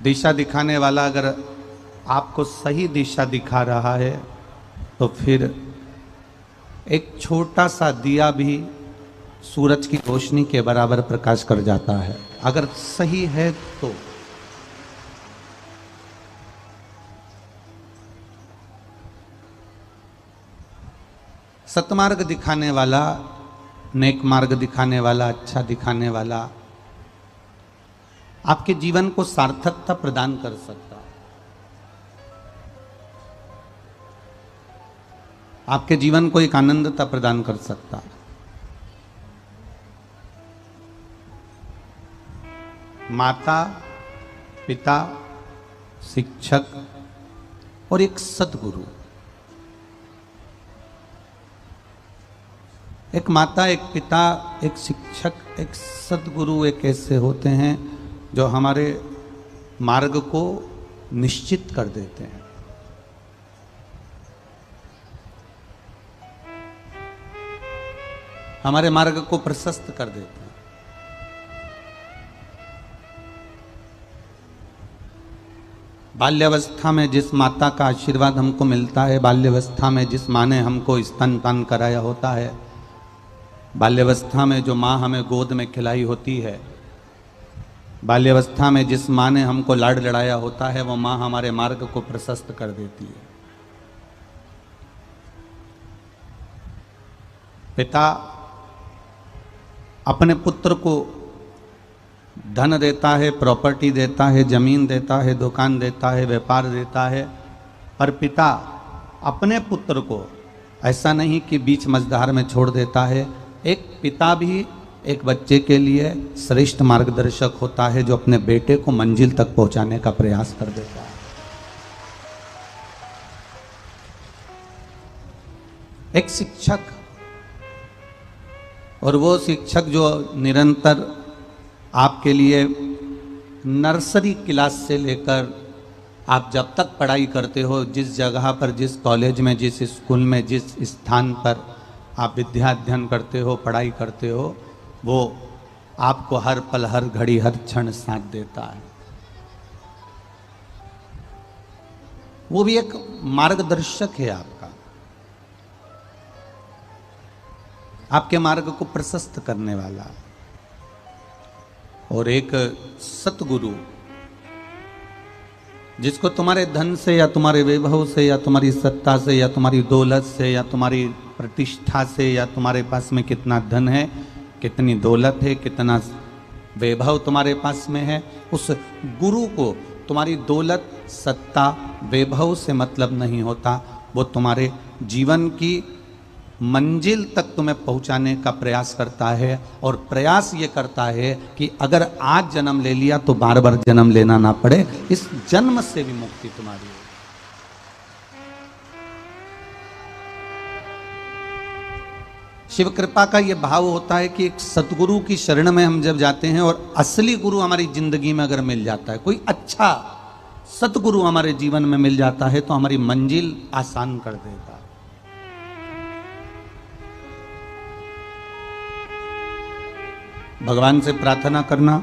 दिशा दिखाने वाला अगर आपको सही दिशा दिखा रहा है तो फिर एक छोटा सा दिया भी सूरज की रोशनी के बराबर प्रकाश कर जाता है, अगर सही है तो। सतमार्ग दिखाने वाला, नेक मार्ग दिखाने वाला, अच्छा दिखाने वाला आपके जीवन को सार्थकता प्रदान कर सकता है। आपके जीवन को एक आनंदता प्रदान कर सकता है। माता, पिता, शिक्षक और एक सद्गुरु। एक माता, एक पिता, एक शिक्षक, एक सद्गुरु एक ऐसे होते हैं जो हमारे मार्ग को निश्चित कर देते हैं। हमारे मार्ग को प्रशस्त कर देते हैं। बाल्यावस्था में जिस माता का आशीर्वाद हमको मिलता है, बाल्यावस्था में जिस माँ ने हमको स्तनपान कराया होता है, बाल्यावस्था में जो माँ हमें गोद में खिलाई होती है, बाल्यावस्था में जिस माँ ने हमको लाड लड़ाया होता है, वो माँ हमारे मार्ग को प्रशस्त कर देती है। पिता अपने पुत्र को धन देता है, प्रॉपर्टी देता है, जमीन देता है, दुकान देता है, व्यापार देता है, पर पिता अपने पुत्र को ऐसा नहीं कि बीच मझधार में छोड़ देता है। एक पिता भी एक बच्चे के लिए श्रेष्ठ मार्गदर्शक होता है, जो अपने बेटे को मंजिल तक पहुंचाने का प्रयास कर देता है। एक शिक्षक, और वो शिक्षक जो निरंतर आपके लिए नर्सरी क्लास से लेकर आप जब तक पढ़ाई करते हो, जिस जगह पर, जिस कॉलेज में, जिस स्कूल में, जिस स्थान पर आप विद्या अध्ययन करते हो, पढ़ाई करते हो, वो आपको हर पल, हर घड़ी, हर क्षण साथ देता है। वो भी एक मार्गदर्शक है आपका, आपके मार्ग को प्रशस्त करने वाला। और एक सतगुरु, जिसको तुम्हारे धन से या तुम्हारे वैभव से या तुम्हारी सत्ता से या तुम्हारी दौलत से या तुम्हारी प्रतिष्ठा से या तुम्हारे पास में कितना धन है, कितनी दौलत है, कितना वैभव तुम्हारे पास में है, उस गुरु को तुम्हारी दौलत, सत्ता, वैभव से मतलब नहीं होता। वो तुम्हारे जीवन की मंजिल तक तुम्हें पहुंचाने का प्रयास करता है, और प्रयास ये करता है कि अगर आज जन्म ले लिया तो बार बार जन्म लेना ना पड़े, इस जन्म से भी मुक्ति तुम्हारी है। शिव कृपा का ये भाव होता है कि एक सतगुरु की शरण में हम जब जाते हैं और असली गुरु हमारी जिंदगी में अगर मिल जाता है, कोई अच्छा सतगुरु हमारे जीवन में मिल जाता है, तो हमारी मंजिल आसान कर देता है। भगवान से प्रार्थना करना,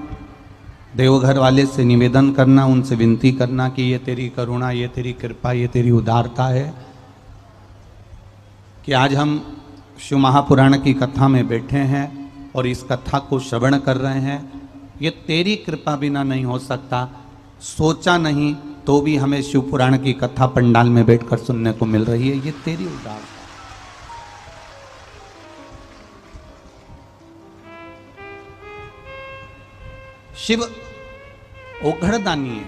देवघर वाले से निवेदन करना, उनसे विनती करना कि ये तेरी करुणा, ये तेरी कृपा, ये तेरी उदारता है कि आज हम शिव महापुराण की कथा में बैठे हैं और इस कथा को श्रवण कर रहे हैं। ये तेरी कृपा बिना नहीं हो सकता। सोचा नहीं तो भी हमें शिव पुराण की कथा पंडाल में बैठकर सुनने को मिल रही है, ये तेरी उदारता। शिव ओघड़दानी है,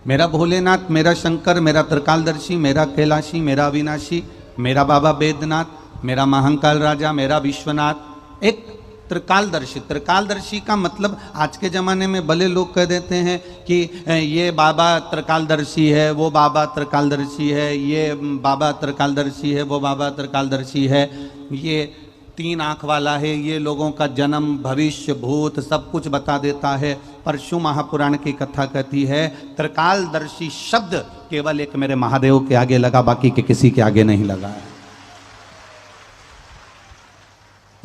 मेरा भोलेनाथ, मेरा शंकर, मेरा त्रिकालदर्शी, मेरा कैलाशी, मेरा अविनाशी, मेरा बाबा बैद्यनाथ, मेरा महाकाल राजा, मेरा विश्वनाथ। एक त्रिकालदर्शी। त्रिकालदर्शी का मतलब आज के ज़माने में भले लोग कह देते हैं कि ये बाबा त्रिकालदर्शी है, वो बाबा त्रिकालदर्शी है, ये बाबा त्रिकालदर्शी है, वो बाबा त्रिकालदर्शी है, ये 3 आँख वाला है, ये लोगों का जन्म, भविष्य, भूत सब कुछ बता देता है। पर शिव महापुराण की कथा कहती है त्रिकालदर्शी शब्द केवल एक मेरे महादेव के आगे लगा, बाकी के किसी के आगे नहीं लगा है।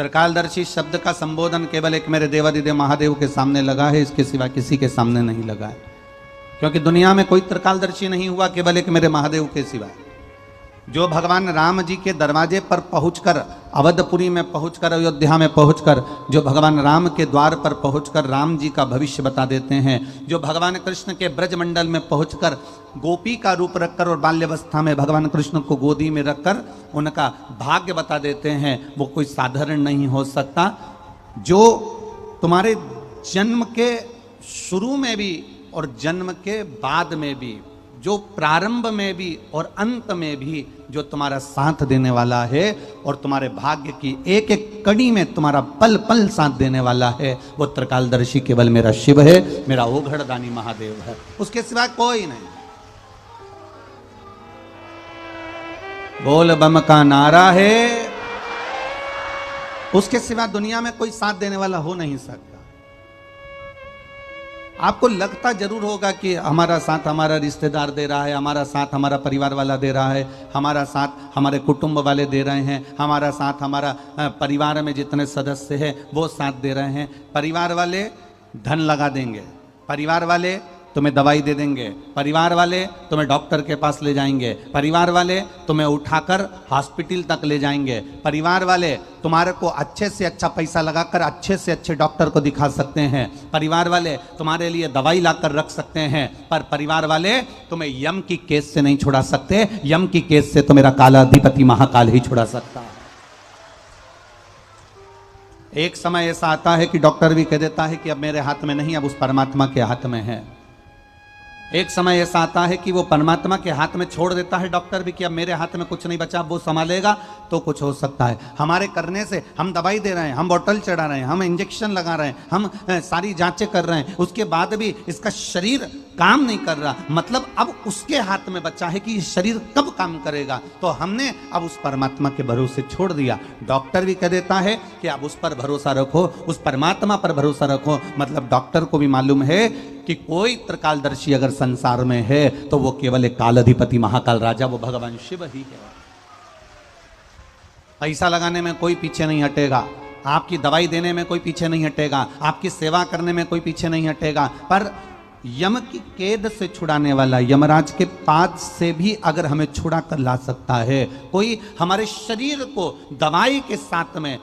त्रिकालदर्शी शब्द का संबोधन केवल एक मेरे देवादिदेव महादेव के सामने लगा है, इसके सिवा किसी के सामने नहीं लगा है। क्योंकि दुनिया में कोई त्रिकालदर्शी नहीं हुआ केवल एक मेरे महादेव के सिवा। जो भगवान राम जी के दरवाजे पर पहुंचकर, अवधपुरी में पहुंचकर, अयोध्या में पहुंचकर, जो भगवान राम के द्वार पर पहुंचकर राम जी का भविष्य बता देते हैं, जो भगवान कृष्ण के ब्रजमंडल में पहुंचकर गोपी का रूप रखकर और बाल्यावस्था में भगवान कृष्ण को गोदी में रखकर उनका भाग्य बता देते हैं, वो कोई साधारण नहीं हो सकता। जो तुम्हारे जन्म के शुरू में भी और जन्म के बाद में भी, जो प्रारंभ में भी और अंत में भी जो तुम्हारा साथ देने वाला है और तुम्हारे भाग्य की एक एक कड़ी में तुम्हारा पल पल साथ देने वाला है, वो त्रिकालदर्शी केवल मेरा शिव है, मेरा ओघड़दानी महादेव है, उसके सिवा कोई नहीं। बोल बम का नारा है, उसके सिवा दुनिया में कोई साथ देने वाला हो नहीं सकता। आपको लगता जरूर होगा कि हमारा साथ हमारा रिश्तेदार दे रहा है, हमारा साथ हमारा परिवार वाला दे रहा है, हमारा साथ हमारे कुटुंब वाले दे रहे हैं, हमारा साथ हमारा परिवार में जितने सदस्य हैं वो साथ दे रहे हैं। परिवार वाले धन लगा देंगे, परिवार वाले तुम्हें दवाई दे देंगे, परिवार वाले तुम्हें डॉक्टर के पास ले जाएंगे, परिवार वाले तुम्हें उठाकर हॉस्पिटल तक ले जाएंगे, परिवार वाले तुम्हारे को अच्छे से अच्छा पैसा लगाकर अच्छे से अच्छे डॉक्टर को दिखा सकते हैं, परिवार वाले तुम्हारे लिए दवाई लाकर रख सकते हैं, पर परिवार वाले तुम्हें यम की केस से नहीं छुड़ा सकते। यम की केस से तो मेरा काला अधिपति महाकाल ही छुड़ा सकता है। एक समय ऐसा आता है कि डॉक्टर भी कह देता है कि अब मेरे हाथ में नहीं, अब उस परमात्मा के हाथ में है। एक समय ऐसा आता है कि वो परमात्मा के हाथ में छोड़ देता है डॉक्टर भी कि अब मेरे हाथ में कुछ नहीं बचा, अब वो संभालेगा तो कुछ हो सकता है। हमारे करने से हम दवाई दे रहे हैं, हम बोतल चढ़ा रहे हैं, हम इंजेक्शन लगा रहे हैं, हम सारी जांचें कर रहे हैं, उसके बाद भी इसका शरीर काम नहीं कर रहा, मतलब अब उसके हाथ में बचा है कि ये शरीर कब काम करेगा। तो हमने अब उस परमात्मा के भरोसे छोड़ दिया। डॉक्टर भी कह देता है कि अब उस पर भरोसा रखो, उस परमात्मा पर भरोसा रखो। मतलब डॉक्टर को भी मालूम है कि कोई त्रिकालदर्शी अगर संसार में है तो वो केवल एक कालाधिपति महाकाल राजा, वो भगवान शिव ही है। पैसा लगाने में कोई पीछे नहीं हटेगा, आपकी दवाई देने में कोई पीछे नहीं हटेगा, आपकी सेवा करने में कोई पीछे नहीं हटेगा, पर यम की कैद से छुड़ाने वाला, यमराज के पाद से भी अगर हमें छुड़ा कर ला सकता है, कोई हमारे शरीर को दवाई के साथ में,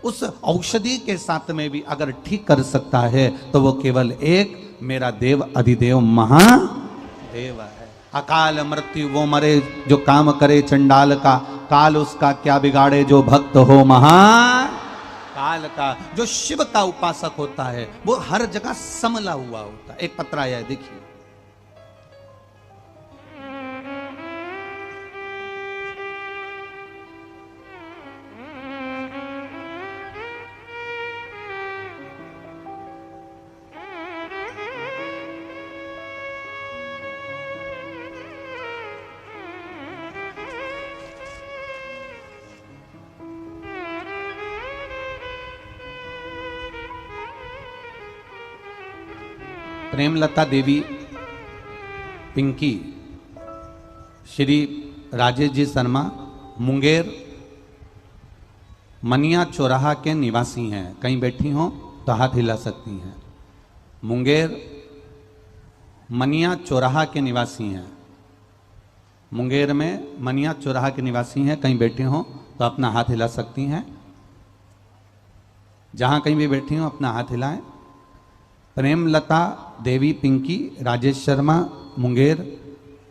उस औषधि के साथ में भी अगर ठीक कर सकता है, तो वो केवल एक मेरा देव अधिदेव महादेव है। अकाल मृत्यु वो मरे जो काम करे चंडाल का, काल उसका क्या बिगाड़े जो भक्त हो महाकाल का। जो शिव का उपासक होता है वो हर जगह समला हुआ होता है। एक पत्र आया है, देखिए। प्रेमलता देवी पिंकी श्री राजेश जी शर्मा मुंगेर मनिया चौराहा के निवासी हैं। कहीं बैठी हो तो हाथ हिला सकती हैं। मुंगेर मनिया चौराहा के निवासी हैं। मुंगेर में मनिया चौराहा के निवासी हैं। कहीं बैठी हो तो अपना हाथ हिला सकती हैं। जहां कहीं भी बैठी हो अपना हाथ हिलाएं। प्रेमलता देवी पिंकी राजेश शर्मा मुंगेर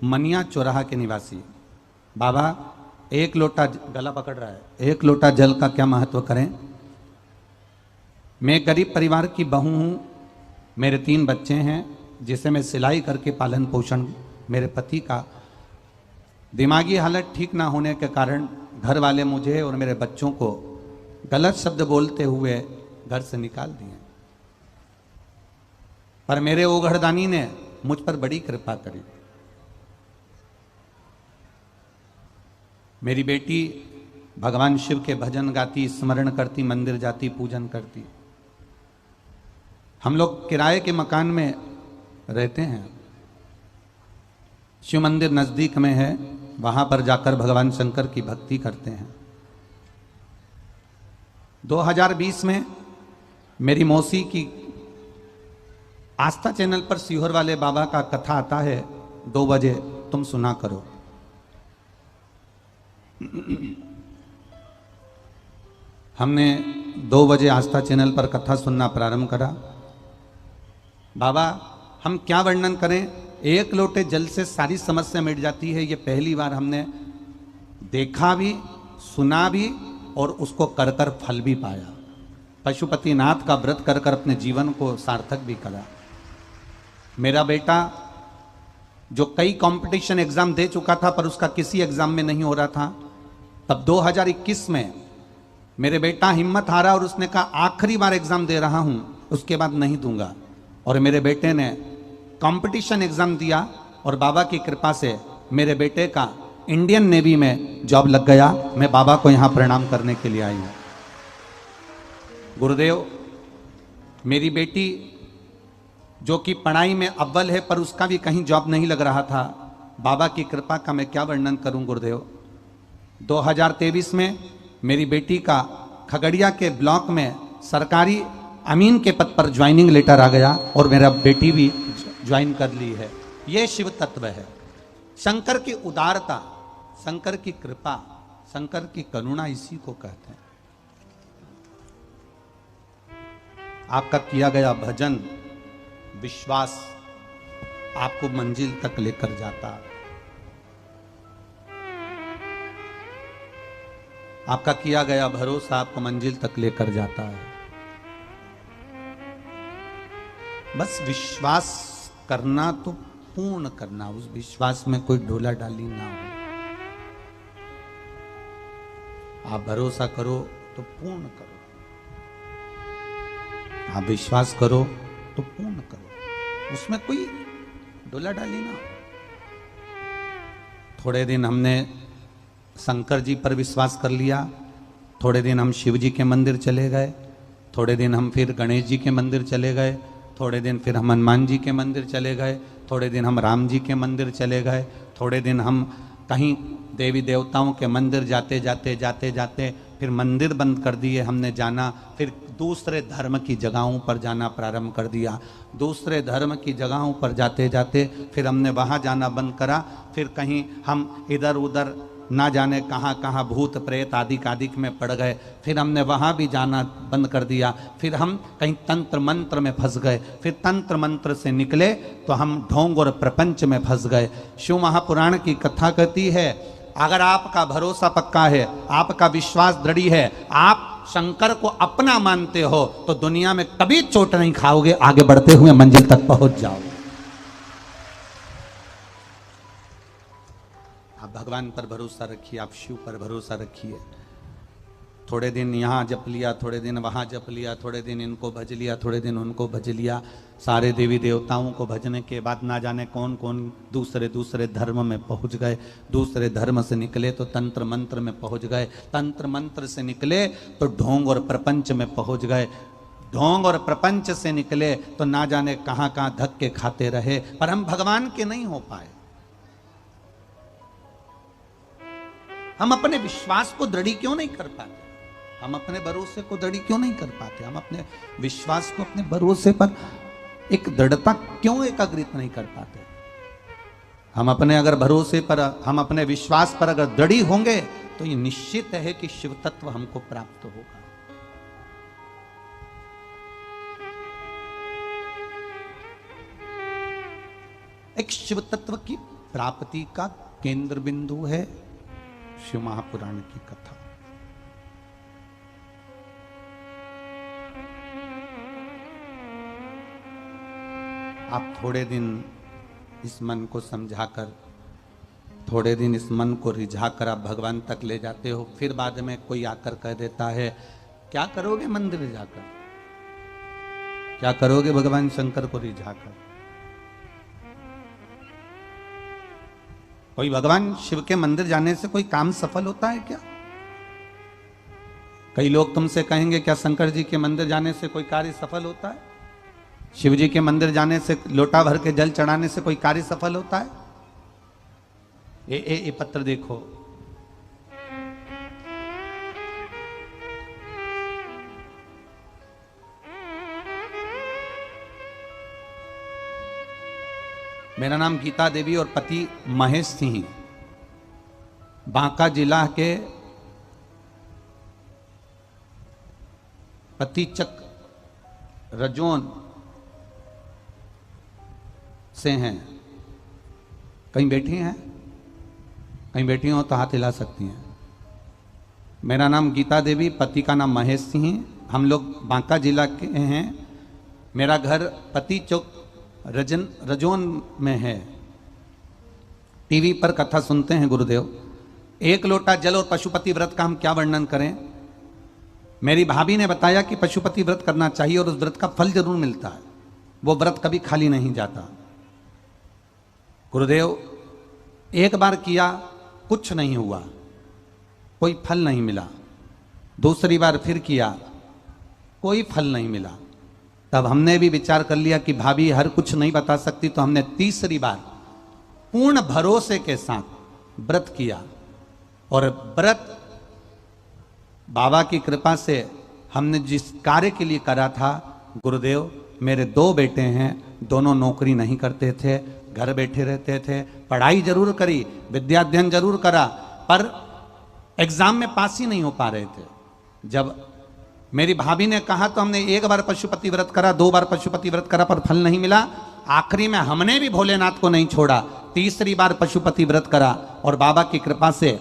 मनिया चौराहा के निवासी। बाबा एक लोटा, गला पकड़ रहा है, एक लोटा जल का क्या महत्व करें। मैं गरीब परिवार की बहू हूँ, मेरे 3 बच्चे हैं जिसे मैं सिलाई करके पालन पोषण, मेरे पति का दिमागी हालत ठीक ना होने के कारण घर वाले मुझे और मेरे बच्चों को गलत शब्द बोलते हुए घर से निकाल दिए, पर मेरे ओघड़दानी ने मुझ पर बड़ी कृपा करी। मेरी बेटी भगवान शिव के भजन गाती, स्मरण करती, मंदिर जाती, पूजन करती। हम लोग किराए के मकान में रहते हैं। शिव मंदिर नजदीक में है, वहां पर जाकर भगवान शंकर की भक्ति करते हैं। 2020 में मेरी मौसी की आस्था चैनल पर सीहोर वाले बाबा का कथा आता है 2 बजे, तुम सुना करो। हमने 2 बजे आस्था चैनल पर कथा सुनना प्रारंभ करा। बाबा हम क्या वर्णन करें, 1 लोटे जल से सारी समस्या मिट जाती है, ये पहली बार हमने देखा भी, सुना भी और उसको कर कर फल भी पाया। पशुपतिनाथ का व्रत कर कर अपने जीवन को सार्थक भी करा। मेरा बेटा जो कई कंपटीशन एग्जाम दे चुका था पर उसका किसी एग्जाम में नहीं हो रहा था, तब 2021 में मेरे बेटा हिम्मत हारा और उसने कहा आखिरी बार एग्जाम दे रहा हूं, उसके बाद नहीं दूंगा। और मेरे बेटे ने कंपटीशन एग्जाम दिया और बाबा की कृपा से मेरे बेटे का इंडियन नेवी में जॉब लग गया। मैं बाबा को यहां प्रणाम करने के लिए आई हूं। गुरुदेव, मेरी बेटी जो कि पढ़ाई में अव्वल है पर उसका भी कहीं जॉब नहीं लग रहा था, बाबा की कृपा का मैं क्या वर्णन करूं गुरुदेव। 2023 में मेरी बेटी का खगड़िया के ब्लॉक में सरकारी अमीन के पद पर ज्वाइनिंग लेटर आ गया और मेरा बेटी भी ज्वाइन कर ली है। यह शिव तत्व है, शंकर की उदारता, शंकर की कृपा, शंकर की करुणा, इसी को कहते हैं। आपका किया गया भजन, विश्वास आपको मंजिल तक लेकर जाता। आपका किया गया भरोसा आपको मंजिल तक लेकर जाता है। बस विश्वास करना तो पूर्ण करना, उस विश्वास में कोई ढोला डाली ना हो। आप भरोसा करो तो पूर्ण करो, आप विश्वास करो तो पूर्ण करो, उसमें कोई ढोला डाली ना हो। थोड़े दिन हमने शंकर जी पर विश्वास कर लिया, थोड़े दिन हम शिव जी के मंदिर चले गए, थोड़े दिन हम फिर गणेश जी के मंदिर चले गए, थोड़े दिन फिर हम हनुमान जी के मंदिर चले गए, थोड़े दिन हम राम जी के मंदिर चले गए, थोड़े दिन हम कहीं देवी देवताओं के मंदिर जाते जाते जाते जाते फिर मंदिर बंद कर दिए हमने जाना, फिर दूसरे धर्म की जगहों पर जाना प्रारंभ कर दिया। दूसरे धर्म की जगहों पर जाते जाते फिर हमने वहाँ जाना बंद करा, फिर कहीं हम इधर उधर ना जाने कहाँ कहाँ भूत प्रेत आदि में पड़ गए, फिर हमने वहाँ भी जाना बंद कर दिया। फिर हम कहीं तंत्र मंत्र में फंस गए, फिर तंत्र मंत्र से निकले तो हम ढोंग और प्रपंच में फंस गए। शिव महापुराण की कथा कहती है, अगर आपका भरोसा पक्का है, आपका विश्वास दृढ़ है, आप शंकर को अपना मानते हो तो दुनिया में कभी चोट नहीं खाओगे, आगे बढ़ते हुए मंजिल तक पहुंच जाओगे। आप भगवान पर भरोसा रखिए, आप शिव पर भरोसा रखिए। थोड़े दिन यहाँ जप लिया, थोड़े दिन वहाँ जप लिया, थोड़े दिन इनको भज लिया, थोड़े दिन उनको भज लिया। सारे देवी देवताओं को भजने के बाद ना जाने कौन कौन दूसरे दूसरे धर्म में पहुँच गए। दूसरे धर्म से निकले तो तंत्र मंत्र में पहुँच गए, तंत्र मंत्र से निकले तो ढोंग और प्रपंच में पहुँच गए, ढोंग और प्रपंच से निकले तो ना जाने कहाँ कहाँ धक्के खाते रहे, पर हम भगवान के नहीं हो पाए। हम अपने विश्वास को दृढ़ क्यों नहीं कर पाते, हम अपने भरोसे को दृढ़ क्यों नहीं कर पाते, हम अपने विश्वास को, अपने भरोसे पर एक दृढ़ता क्यों एकाग्रित नहीं कर पाते। हम अपने अगर भरोसे पर, हम अपने विश्वास पर अगर दृढ़ होंगे तो ये निश्चित है कि शिव तत्व हमको प्राप्त होगा। एक शिव तत्व की प्राप्ति का केंद्र बिंदु है शिव महापुराण की कथा। आप थोड़े दिन इस मन को समझाकर, थोड़े दिन इस मन को रिझाकर आप भगवान तक ले जाते हो, फिर बाद में कोई आकर कह देता है क्या करोगे मंदिर जाकर, क्या करोगे भगवान शंकर को रिझाकर। कोई भगवान शिव के मंदिर जाने से कोई काम सफल होता है क्या? कई लोग तुमसे कहेंगे क्या शंकर जी के मंदिर जाने से कोई कार्य सफल होता है? शिव जी के मंदिर जाने से, लोटा भर के जल चढ़ाने से कोई कार्य सफल होता है? ये पत्र देखो, मेरा नाम गीता देवी और पति महेश सिंह, बांका जिला के पतिचक रजोन से हैं। कहीं बैठी हैं? कहीं बैठी हो तो हाथ हिला सकती हैं। मेरा नाम गीता देवी, पति का नाम महेश सिंह, हम लोग बांका जिला के हैं। मेरा घर पति चौक रजोन में है। टीवी पर कथा सुनते हैं गुरुदेव। एक लोटा जल और पशुपति व्रत का हम क्या वर्णन करें। मेरी भाभी ने बताया कि पशुपति व्रत करना चाहिए और उस व्रत का फल जरूर मिलता है, वो व्रत कभी खाली नहीं जाता। गुरुदेव एक बार किया, कुछ नहीं हुआ, कोई फल नहीं मिला। दूसरी बार फिर किया, कोई फल नहीं मिला। तब हमने भी विचार कर लिया कि भाभी हर कुछ नहीं बता सकती, तो हमने तीसरी बार पूर्ण भरोसे के साथ व्रत किया और व्रत बाबा की कृपा से हमने जिस कार्य के लिए करा था, गुरुदेव मेरे 2 बेटे हैं, दोनों नौकरी नहीं करते थे, घर बैठे रहते थे। पढ़ाई जरूर करी, विद्याध्ययन जरूर करा, पर एग्जाम में पास ही नहीं हो पा रहे थे। जब मेरी भाभी ने कहा तो हमने 1 बार पशुपति व्रत करा, 2 बार पशुपति व्रत करा, पर फल नहीं मिला। आखिरी में हमने भी भोलेनाथ को नहीं छोड़ा, तीसरी बार पशुपति व्रत करा और बाबा की कृपा से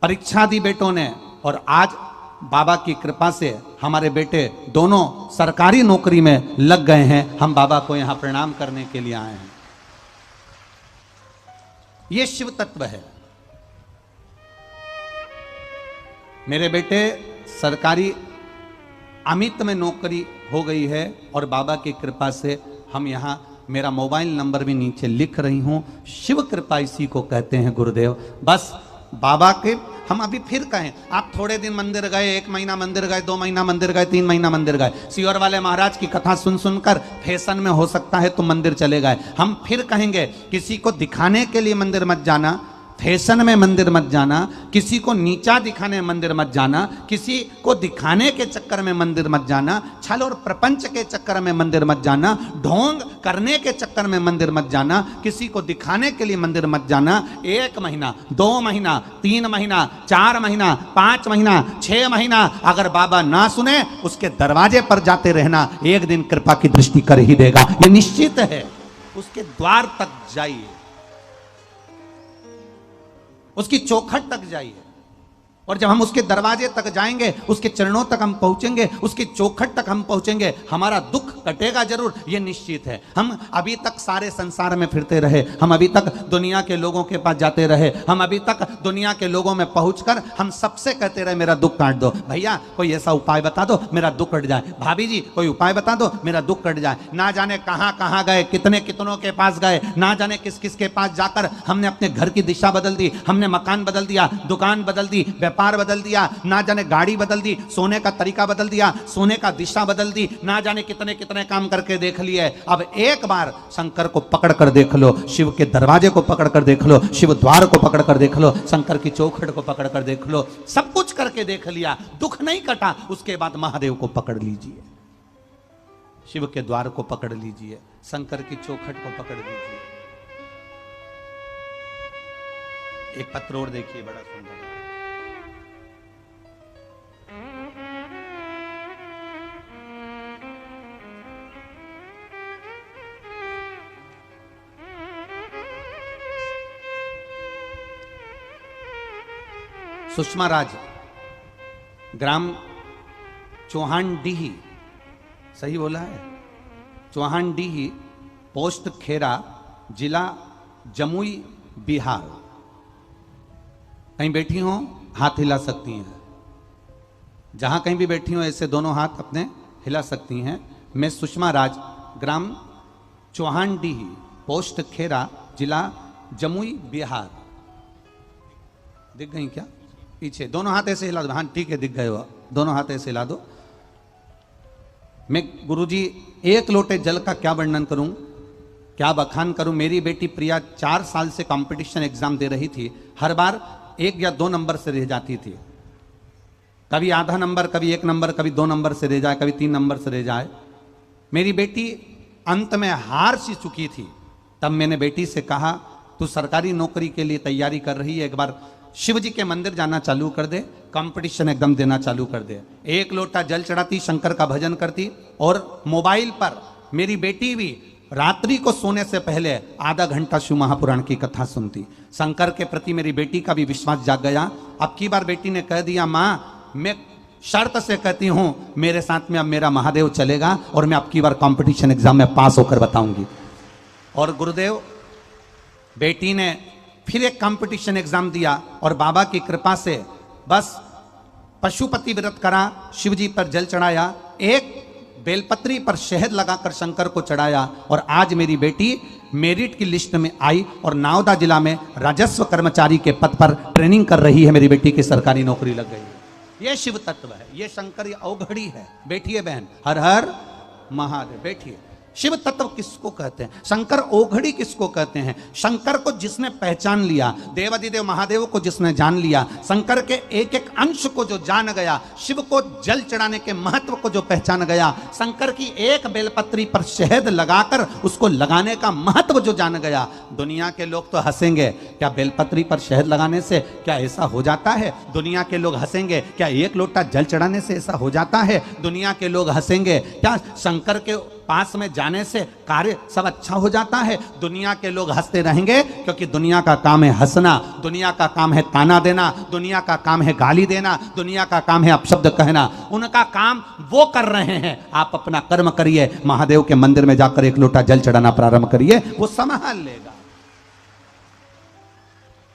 परीक्षा दी बेटों ने, और आज बाबा की कृपा से हमारे बेटे दोनों सरकारी नौकरी में लग गए हैं। हम बाबा को यहां प्रणाम करने के लिए आए हैं। यह शिव तत्व है। मेरे बेटे सरकारी अमित में नौकरी हो गई है और बाबा की कृपा से हम यहां, मेरा मोबाइल नंबर भी नीचे लिख रही हूं। शिव कृपा इसी को कहते हैं गुरुदेव। बस बाबा के हम अभी फिर कहें, आप थोड़े दिन मंदिर गए, 1 महीना मंदिर गए, 2 महीना मंदिर गए, 3 महीना मंदिर गए, सीवर वाले महाराज की कथा सुन सुनकर फैशन में हो सकता है तो मंदिर चले गए। हम फिर कहेंगे, किसी को दिखाने के लिए मंदिर मत जाना, फैशन में मंदिर मत जाना, किसी को नीचा दिखाने मंदिर मत जाना, किसी को दिखाने के चक्कर में मंदिर मत जाना, छल और प्रपंच के चक्कर में मंदिर मत जाना, ढोंग करने के चक्कर में मंदिर मत जाना, किसी को दिखाने के लिए मंदिर मत जाना। 1 महीना, 2 महीना, 3 महीना, 4 महीना, 5 महीना, 6 महीना अगर बाबा ना सुने, उसके दरवाजे पर जाते रहना, एक दिन कृपा की दृष्टि कर ही देगा, ये निश्चित है। उसके द्वार तक जाइए, उसकी चौखट तक जाइए, और जब हम उसके दरवाजे तक जाएंगे, उसके चरणों तक हम पहुंचेंगे, उसकी चौखट तक हम पहुंचेंगे, हमारा दुख कटेगा जरूर, यह निश्चित है। हम अभी तक सारे संसार में फिरते रहे, हम अभी तक दुनिया के लोगों के पास जाते रहे, हम अभी तक दुनिया के लोगों में पहुंचकर हम सबसे कहते रहे मेरा दुख काट दो, भैया कोई ऐसा उपाय बता दो मेरा दुख कट जाए, भाभी जी कोई उपाय बता दो मेरा दुख कट जाए। ना जाने कहां कहां गए, कितने कितनों के पास गए, ना जाने किस किस के पास जाकर हमने अपने घर की दिशा बदल दी, हमने मकान बदल दिया, दुकान बदल दी, व्यापार बदल दिया, ना जाने गाड़ी बदल दी, सोने का तरीका बदल दिया, सोने का दिशा बदल दी, ना जाने कितने कितने काम करके देख लिए। अब एक बार शंकर को पकड़ कर देख लो, शिव के दरवाजे को पकड़ कर देख लो, शिव द्वार को पकड़ कर देख लो, शंकर की चौखट को पकड़ कर देख लो, सब कुछ करके देख लिया, दुख नहीं कटा, उसके बाद महादेव को पकड़ लीजिए, शिव के द्वार को पकड़ लीजिए, शंकर की चौखट को पकड़ लीजिए। एक पत्र और देखिए, बड़ा सुंदर। सुषमा राज, ग्राम चौहानडीही, सही बोला है, चौहानडीही, पोस्ट खेरा, जिला जमुई, बिहार। कहीं बैठी हो हाथ हिला सकती हैं, जहां कहीं भी बैठी हो ऐसे दोनों हाथ अपने हिला सकती हैं। मैं सुषमा राज, ग्राम चौहानडीही, पोस्ट खेरा, जिला जमुई, बिहार। दिख गई क्या? पीछे दोनों हाथ ऐसे हिला दो। हाँ ठीक है, दिख गए हो, दोनों हाथ ऐसे हिला दो। मैं गुरुजी 1 लोटे जल का क्या वर्णन करूं, क्या बखान करूं। मेरी बेटी प्रिया 4 साल से कंपटीशन एग्जाम दे रही थी, हर बार 1 या 2 नंबर से रह जाती थी, कभी आधा नंबर, कभी 1 नंबर, कभी 2 नंबर से रह जाए, कभी 3 नंबर से रह जाए। मेरी बेटी अंत में हार सी चुकी थी, तब मैंने बेटी से कहा, तू सरकारी नौकरी के लिए तैयारी कर रही है, एक बार शिव जी के मंदिर जाना चालू कर दे, कंपटीशन एकदम देना चालू कर दे। एक लोटा जल चढ़ाती, शंकर का भजन करती, और मोबाइल पर मेरी बेटी भी रात्रि को सोने से पहले आधा घंटा शिव महापुराण की कथा सुनती। शंकर के प्रति मेरी बेटी का भी विश्वास जाग गया। अब की बार बेटी ने कह दिया, माँ मैं शर्त से कहती हूं मेरे साथ में अब मेरा महादेव चलेगा और मैं अब की बार कंपटीशन एग्जाम में पास होकर बताऊंगी। और गुरुदेव, बेटी ने फिर एक कंपटीशन एग्जाम दिया और बाबा की कृपा से बस पशुपति व्रत करा, शिव जी पर जल चढ़ाया, एक बेलपत्री पर शहद लगाकर शंकर को चढ़ाया, और आज मेरी बेटी मेरिट की लिस्ट में आई और नावदा जिला में राजस्व कर्मचारी के पद पर ट्रेनिंग कर रही है। मेरी बेटी की सरकारी नौकरी लग गई है। ये शिव तत्व है, ये शंकर, ये अवघड़ी है। बैठिए बहन, हर हर महादेव, बैठिए। शिव तत्व किसको कहते हैं? शंकर ओघड़ी किसको कहते हैं? शंकर को जिसने पहचान लिया, देवादिदेव महादेव को जिसने जान लिया, शंकर के एक एक अंश को जो जान गया, शिव को जल चढ़ाने के महत्व को जो पहचान गया, शंकर की एक बेलपत्री पर शहद लगाकर उसको लगाने का महत्व जो जान गया। दुनिया के लोग तो हंसेंगे, क्या बेलपत्री पर शहद लगाने से क्या ऐसा हो जाता है? दुनिया के लोग हंसेंगे, क्या एक लोटा जल चढ़ाने से ऐसा हो जाता है? दुनिया के लोग हंसेंगे, क्या शंकर के पास में जाने से कार्य सब अच्छा हो जाता है? दुनिया के लोग हंसते रहेंगे, क्योंकि दुनिया का काम है हंसना, दुनिया का काम है ताना देना, दुनिया का काम है गाली देना, दुनिया का काम है अपशब्द कहना। उनका काम वो कर रहे हैं। आप अपना कर्म करिए, महादेव के मंदिर में जाकर एक लोटा जल चढ़ाना प्रारंभ करिए, वो संभाल लेगा।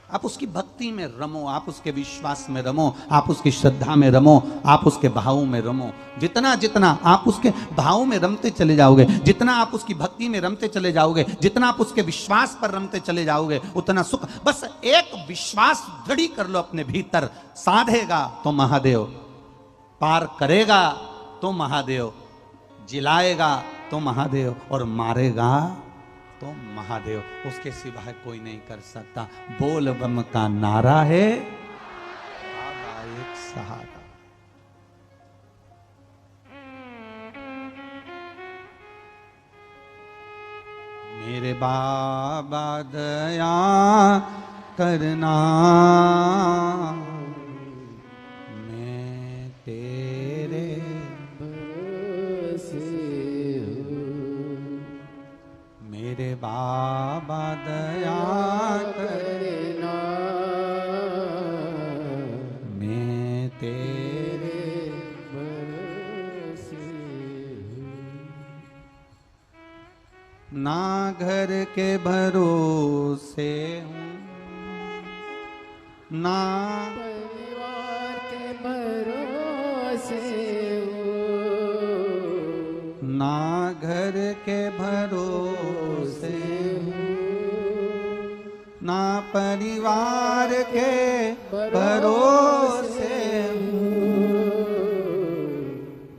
आप उसकी भक्ति में रमो, आप उसके विश्वास में रमो, आप उसकी श्रद्धा में रमो, आप उसके भाव में रमो। जितना जितना आप उसके भाव में रमते चले जाओगे, जितना आप उसकी भक्ति में रमते चले जाओगे, जितना आप उसके विश्वास पर रमते चले जाओगे, उतना सुख। बस एक विश्वास दृढ़ कर लो अपने भीतर, साधेगा तो महादेव, पार करेगा तो महादेव, जिलाएगा तो महादेव, और मारेगा तो महादेव। उसके सिवाय कोई नहीं कर सकता। बोल बम का नारा है, बाबा एक सहारा। मेरे बाबा दया करना, मैं तेरे मेरे बाबा दया करना, मैं तेरे भरोसे हूँ। ना घर के भरोसे हूँ, ना परिवार के भरोसे हूँ, ना घर के भरोसे हूँ, ना परिवार के भरोसे हूँ।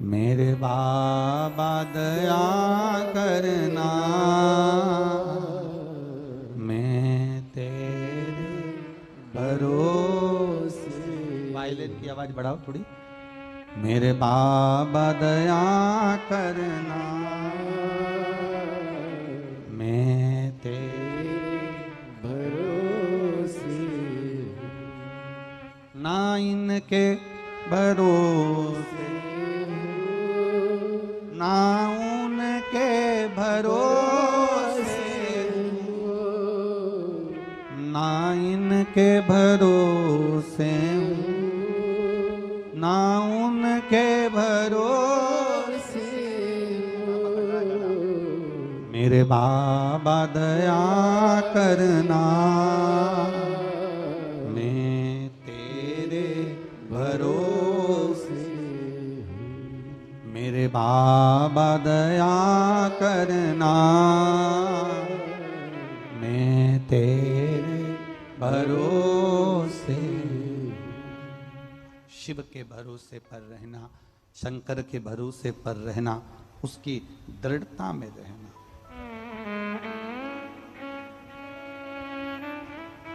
मेरे बाबा दया करना, मैं तेरे भरोसे। वायलिन की आवाज बढ़ाओ थोड़ी। मेरे बाबा दया करना, मैं तेरे भरोसे हूँ। ना इनके भरोसे हूँ, ना उनके भरोसे हूँ, ना इनके भरोसे हूँ, ना उनके भरोसे। मेरे बाबा दया करना, मैं तेरे भरोसे हूँ। मेरे बाबा दया करना, मैं तेरे भरोसे। शिव के भरोसे पर रहना, शंकर के भरोसे पर रहना, उसकी दृढ़ता में रहना।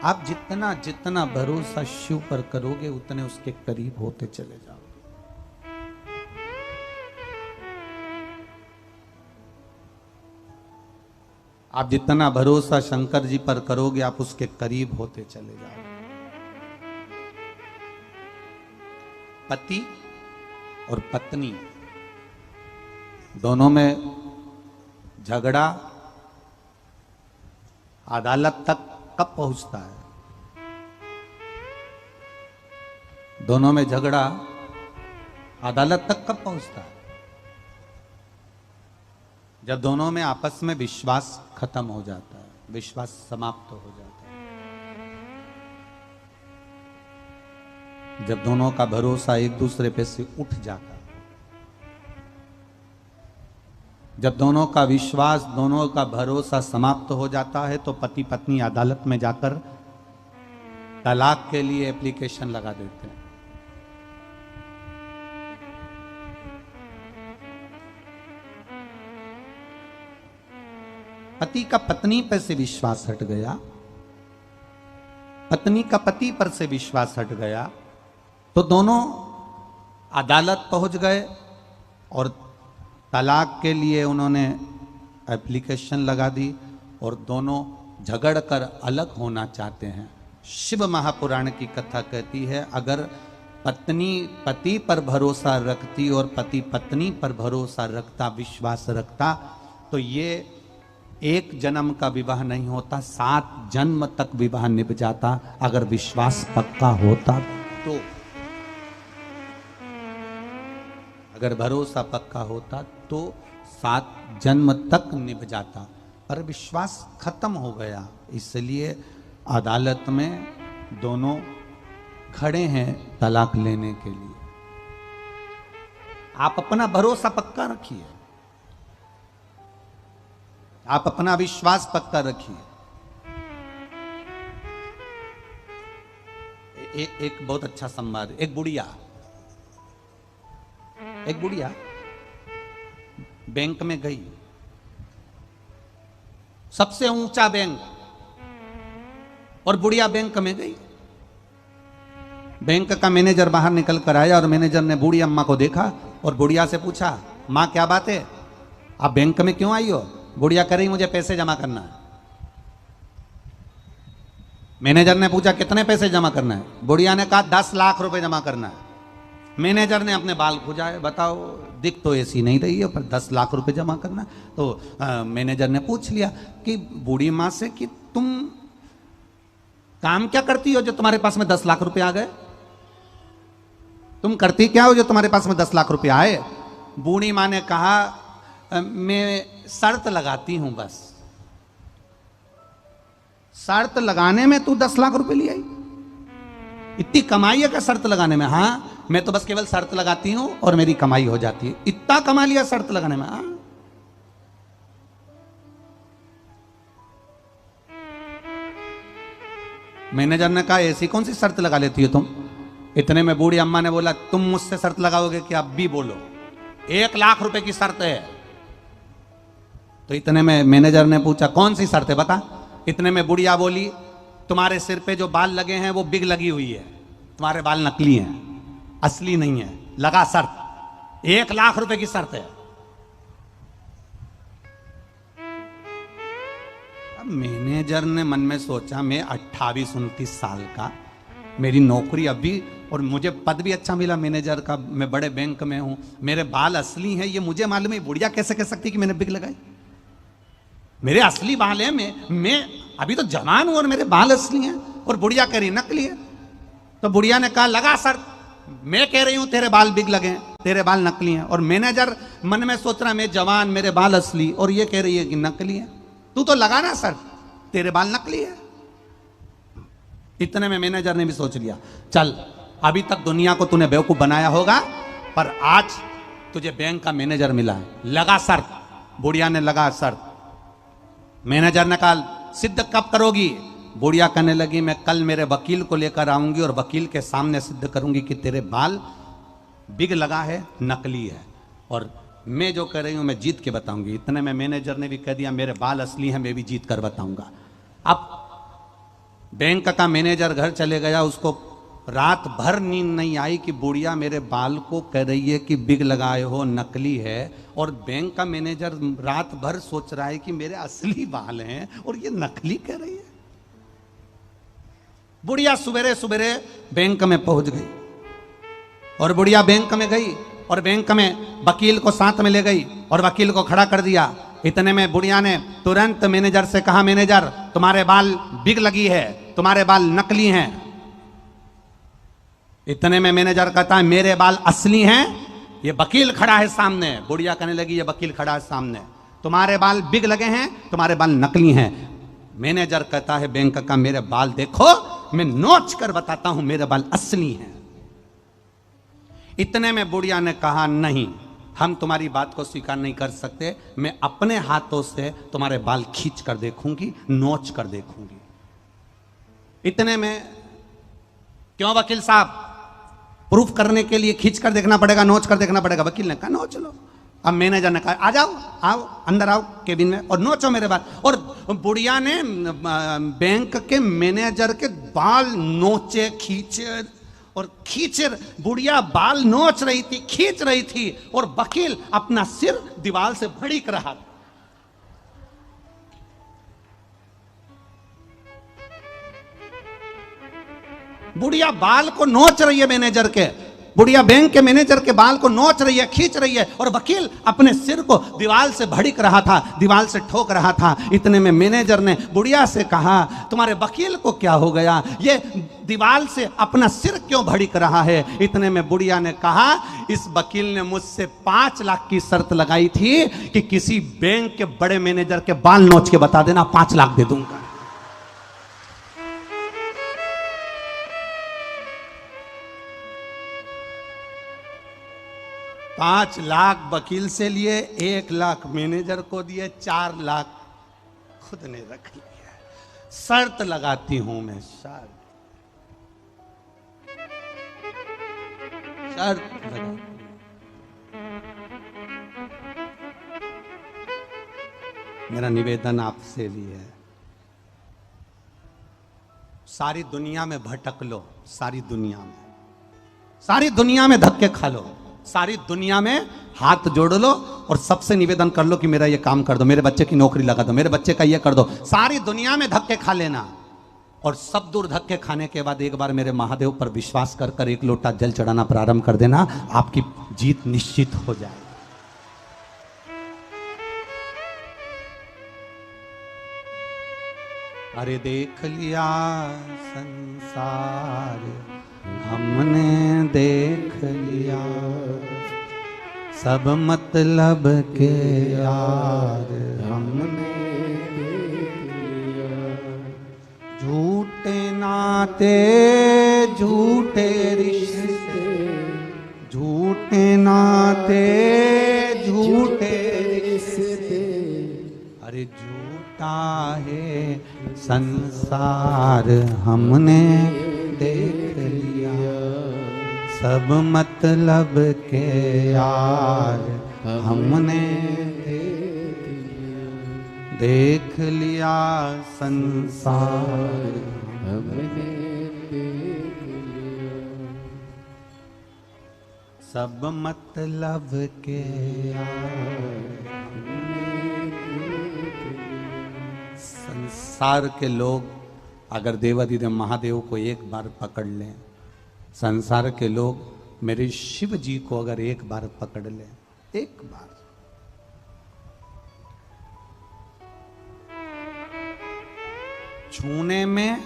आप जितना जितना भरोसा शिव पर करोगे, उतने उसके करीब होते चले जाओगे। आप जितना भरोसा शंकर जी पर करोगे आप उसके करीब होते चले जाओगे। पति और पत्नी दोनों में झगड़ा अदालत तक कब पहुंचता है? दोनों में झगड़ा अदालत तक कब पहुंचता है? जब दोनों में आपस में विश्वास खत्म हो जाता है, विश्वास समाप्त हो जाता है, जब दोनों का भरोसा एक दूसरे पे से उठ जाता है, जब दोनों का विश्वास, दोनों का भरोसा समाप्त हो जाता है, तो पति पत्नी अदालत में जाकर तलाक के लिए एप्लीकेशन लगा देते हैं। पति का पत्नी पर से विश्वास हट गया, पत्नी का पति पर से विश्वास हट गया, तो दोनों अदालत पहुंच गए और तलाक के लिए उन्होंने एप्लीकेशन लगा दी और दोनों झगड़ कर अलग होना चाहते हैं। शिव महापुराण की कथा कहती है, अगर पत्नी पति पर भरोसा रखती और पति पत्नी पर भरोसा रखता, विश्वास रखता, तो ये एक जन्म का विवाह नहीं होता, 7 जन्म तक विवाह निभ जाता। अगर विश्वास पक्का होता तो, अगर भरोसा पक्का होता तो 7 जन्म तक निभ जाता, पर विश्वास खत्म हो गया। इसलिए अदालत में दोनों खड़े हैं तलाक लेने के लिए। आप अपना भरोसा पक्का रखिए, आप अपना विश्वास पक्का रखिए। एक बहुत अच्छा संवाद, एक बुढ़िया बैंक में गई, सबसे ऊंचा बैंक, और बुढ़िया बैंक में गई। बैंक का मैनेजर बाहर निकल कर आया और मैनेजर ने बूढ़ी अम्मा को देखा और बुढ़िया से पूछा, मां क्या बात है, आप बैंक में क्यों आई हो? बुढ़िया कह रही मुझे पैसे जमा करना है। मैनेजर ने पूछा कितने पैसे जमा करना है? बुढ़िया ने कहा 10 लाख रुपए जमा करना है। मैनेजर ने अपने बाल खुजाए, बताओ दिख तो ऐसी नहीं रही है पर 10 लाख रुपए जमा करना है। तो मैनेजर ने पूछ लिया कि बूढ़ी माँ से कि तुम काम क्या करती हो जो तुम्हारे पास में 10 लाख रुपए आ गए? तुम करती क्या हो जो तुम्हारे पास में 10 लाख रुपए आए? बूढ़ी माँ ने कहा मैं शर्त लगाती हूं बस। शर्त लगाने में तू 10 लाख रुपए ले आई? इतनी कमाई है क्या शर्त लगाने में? हाँ, मैं तो बस केवल शर्त लगाती हूं और मेरी कमाई हो जाती है। इतना कमा लिया शर्त लगाने में? हाँ। मैनेजर ने कहा ऐसी कौन सी शर्त लगा लेती हो तुम? इतने में बूढ़ी अम्मा ने बोला, तुम मुझसे शर्त लगाओगे कि अब भी बोलो, 1 लाख रुपए की शर्त है। तो इतने में मैनेजर ने पूछा कौन सी शर्त है बता? इतने में बुढ़िया बोली, तुम्हारे सिर पे जो बाल लगे हैं वो बिग लगी हुई है, तुम्हारे बाल नकली हैं, असली नहीं है, लगा शर्त, 1 लाख रुपए की शर्त है। अब मैनेजर ने मन में सोचा, मैं 28-29 साल का, मेरी नौकरी अभी, और मुझे पद भी अच्छा मिला मैनेजर का, मैं बड़े बैंक में हूं, मेरे बाल असली हैं, ये मुझे मालूम है, बुढ़िया कैसे कह सकती कि मैंने बिग लगाई? मेरे असली बाल हैं, मैं अभी तो जवान हूं और मेरे बाल असली हैं, और बुढ़िया कह रही नकली है। तो बुढ़िया ने कहा लगा शर्त, मैं कह रही हूं तेरे बाल बिग लगे हैं, तेरे बाल नकली हैं, और मैनेजर मन में सोच रहा मैं जवान, मेरे बाल असली, और ये कह रही है कि नकली है, तू तो लगाना शर्त, तेरे बाल नकली है। इतने में मैनेजर ने भी सोच लिया, चल अभी तक दुनिया को तूने बेवकूफ बनाया होगा, पर आज तुझे बैंक का मैनेजर मिला है, लगा शर्त। बुढ़िया ने लगा शर्त। मैनेजर ने कहा सिद्ध कब करोगी? बुढ़िया कहने लगी मैं कल मेरे वकील को लेकर आऊंगी और वकील के सामने सिद्ध करूंगी कि तेरे बाल बिग लगा है, नकली है, और मैं जो कह रही हूं मैं जीत के बताऊंगी। इतने में मैनेजर ने भी कह दिया मेरे बाल असली हैं, मैं भी जीत कर बताऊंगा। अब बैंक का मैनेजर घर चले गया, उसको रात भर नींद नहीं आई कि बुढ़िया मेरे बाल को कह रही है कि बिग लगाए हो, नकली है, और बैंक का मैनेजर रात भर सोच रहा है कि मेरे असली बाल हैं और ये नकली कह रही है। बुढ़िया सवेरे सवेरे बैंक में पहुंच गई और बुढ़िया बैंक में गई और बैंक में वकील को साथ में ले गई और वकील को खड़ा कर दिया। इतने में बुढ़िया ने तुरंत मैनेजर से कहा, मैनेजर तुम्हारे बाल बिग लगी है, तुम्हारे बाल नकली हैं। इतने में मैनेजर कहता है मेरे बाल असली हैं। ये वकील खड़ा है सामने। बुढ़िया कहने लगी ये वकील खड़ा है सामने, तुम्हारे बाल बिग लगे हैं, तुम्हारे बाल नकली हैं। मैनेजर कहता है बैंक का, मेरे बाल देखो, मैं नोच कर बताता हूं मेरे बाल असली हैं। इतने में बुढ़िया ने कहा नहीं, हम तुम्हारी बात को स्वीकार नहीं कर सकते, मैं अपने हाथों से तुम्हारे बाल खींच कर देखूंगी, नोच कर देखूंगी। इतने में क्यों वकील साहब, प्रूफ करने के लिए खींच कर देखना पड़ेगा, नोच कर देखना पड़ेगा। वकील ने कहा नोच लो। अब मैनेजर ने कहा आ जाओ, आओ अंदर आओ केबिन में और नोचो मेरे बाल। और बुढ़िया ने बैंक के मैनेजर के बाल नोचे, खींचे और खींचे। बुढ़िया बाल नोच रही थी, खींच रही थी, और वकील अपना सिर दीवार से भड़क रहा था। बुढ़िया बाल को नोच रही है मैनेजर के, बुढ़िया बैंक के मैनेजर के बाल को नोच रही है, खींच रही है, और वकील अपने सिर को दीवार से भड़क रहा था, दीवार से ठोक रहा था। इतने में मैनेजर ने बुढ़िया से कहा तुम्हारे वकील को क्या हो गया, ये दीवार से अपना सिर क्यों भड़क रहा है। इतने में बुढ़िया ने कहा इस वकील ने मुझसे 5 लाख की शर्त लगाई थी कि किसी बैंक के बड़े मैनेजर के बाल नोच के बता देना, 5 लाख दे दूंगा। पांच लाख वकील से लिए, 1 लाख मैनेजर को दिए, 4 लाख खुद ने रख लिया। शर्त लगाती हूं मैं, शर्त लगाती हूं। मेरा निवेदन आपसे भी है, सारी दुनिया में भटक लो, सारी दुनिया में धक्के खा लो, सारी दुनिया में हाथ जोड़ लो और सबसे निवेदन कर लो कि मेरा ये काम कर दो, मेरे बच्चे की नौकरी लगा दो, मेरे बच्चे का ये कर दो। सारी दुनिया में धक्के खा लेना और सब दूर धक्के खाने के बाद एक बार मेरे महादेव पर विश्वास कर कर 1 लोटा जल चढ़ाना प्रारंभ कर देना, आपकी जीत निश्चित हो जाए। अरे देख लिया संसार हमने, देख लिया सब मतलब के यार हमने देख लिया। झूठे नाते झूठे रिश्ते, झूठे नाते झूठे रिश्ते, अरे झूठा है संसार हमने देख लिया। सब मतलब के यार हमने देख लिया संसार हमने देख लिया। सब मतलब के यार संसार के लोग अगर देवाधिदेव महादेव को एक बार पकड़ लें, संसार के लोग मेरे शिव जी को अगर एक बार पकड़ लें, एक बार, छूने में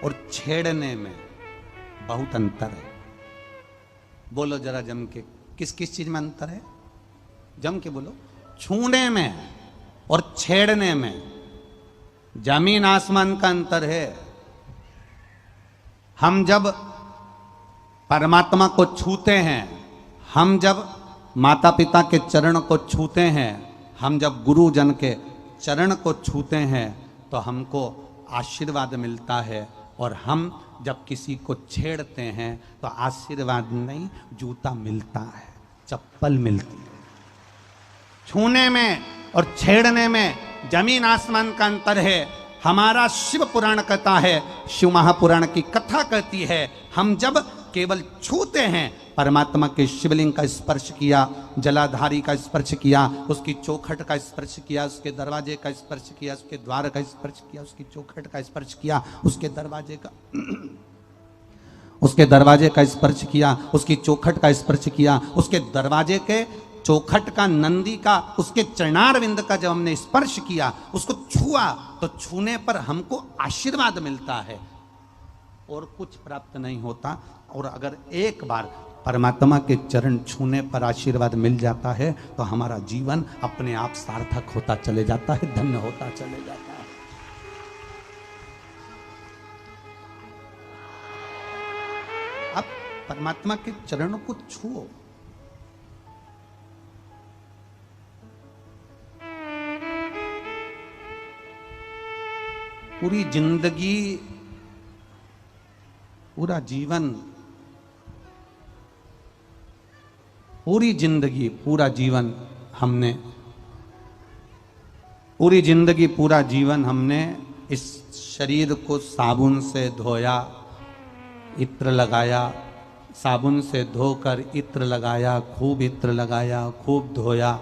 और छेड़ने में बहुत अंतर है। बोलो जरा जम के, किस किस चीज में अंतर है, जम के बोलो। छूने में और छेड़ने में जमीन आसमान का अंतर है। हम जब परमात्मा को छूते हैं, हम जब माता पिता के चरण को छूते हैं, हम जब गुरुजन के चरण को छूते हैं तो हमको आशीर्वाद मिलता है, और हम जब किसी को छेड़ते हैं तो आशीर्वाद नहीं, जूता मिलता है, चप्पल मिलती है। छूने में और छेड़ने में जमीन आसमान का अंतर है। हमारा शिव पुराण कहता है, शिव महापुराण की कथा कहती है, हम जब केवल छूते हैं, परमात्मा के शिवलिंग का स्पर्श किया, जलाधारी का स्पर्श किया, उसकी चौखट का स्पर्श किया, उसके दरवाजे का स्पर्श किया, उसके द्वार का स्पर्श किया, उसकी चौखट का स्पर्श किया, उसके दरवाजे का स्पर्श किया, उसकी चौखट का स्पर्श किया, उसके दरवाजे के चौखट का, नंदी का, उसके चरणारविंद का जब हमने स्पर्श किया, उसको छुआ, तो छूने पर हमको आशीर्वाद मिलता है और कुछ प्राप्त नहीं होता। और अगर एक बार परमात्मा के चरण छूने पर आशीर्वाद मिल जाता है तो हमारा जीवन अपने आप सार्थक होता चले जाता है, धन्य होता चले जाता है। अब परमात्मा के चरणों को छुओ, पूरी जिंदगी, पूरा जीवन, पूरी जिंदगी, पूरा जीवन हमने, पूरी जिंदगी, पूरा जीवन हमने इस शरीर को साबुन से धोया, इत्र लगाया, साबुन से धोकर इत्र लगाया, खूब इत्र लगाया, खूब धोया,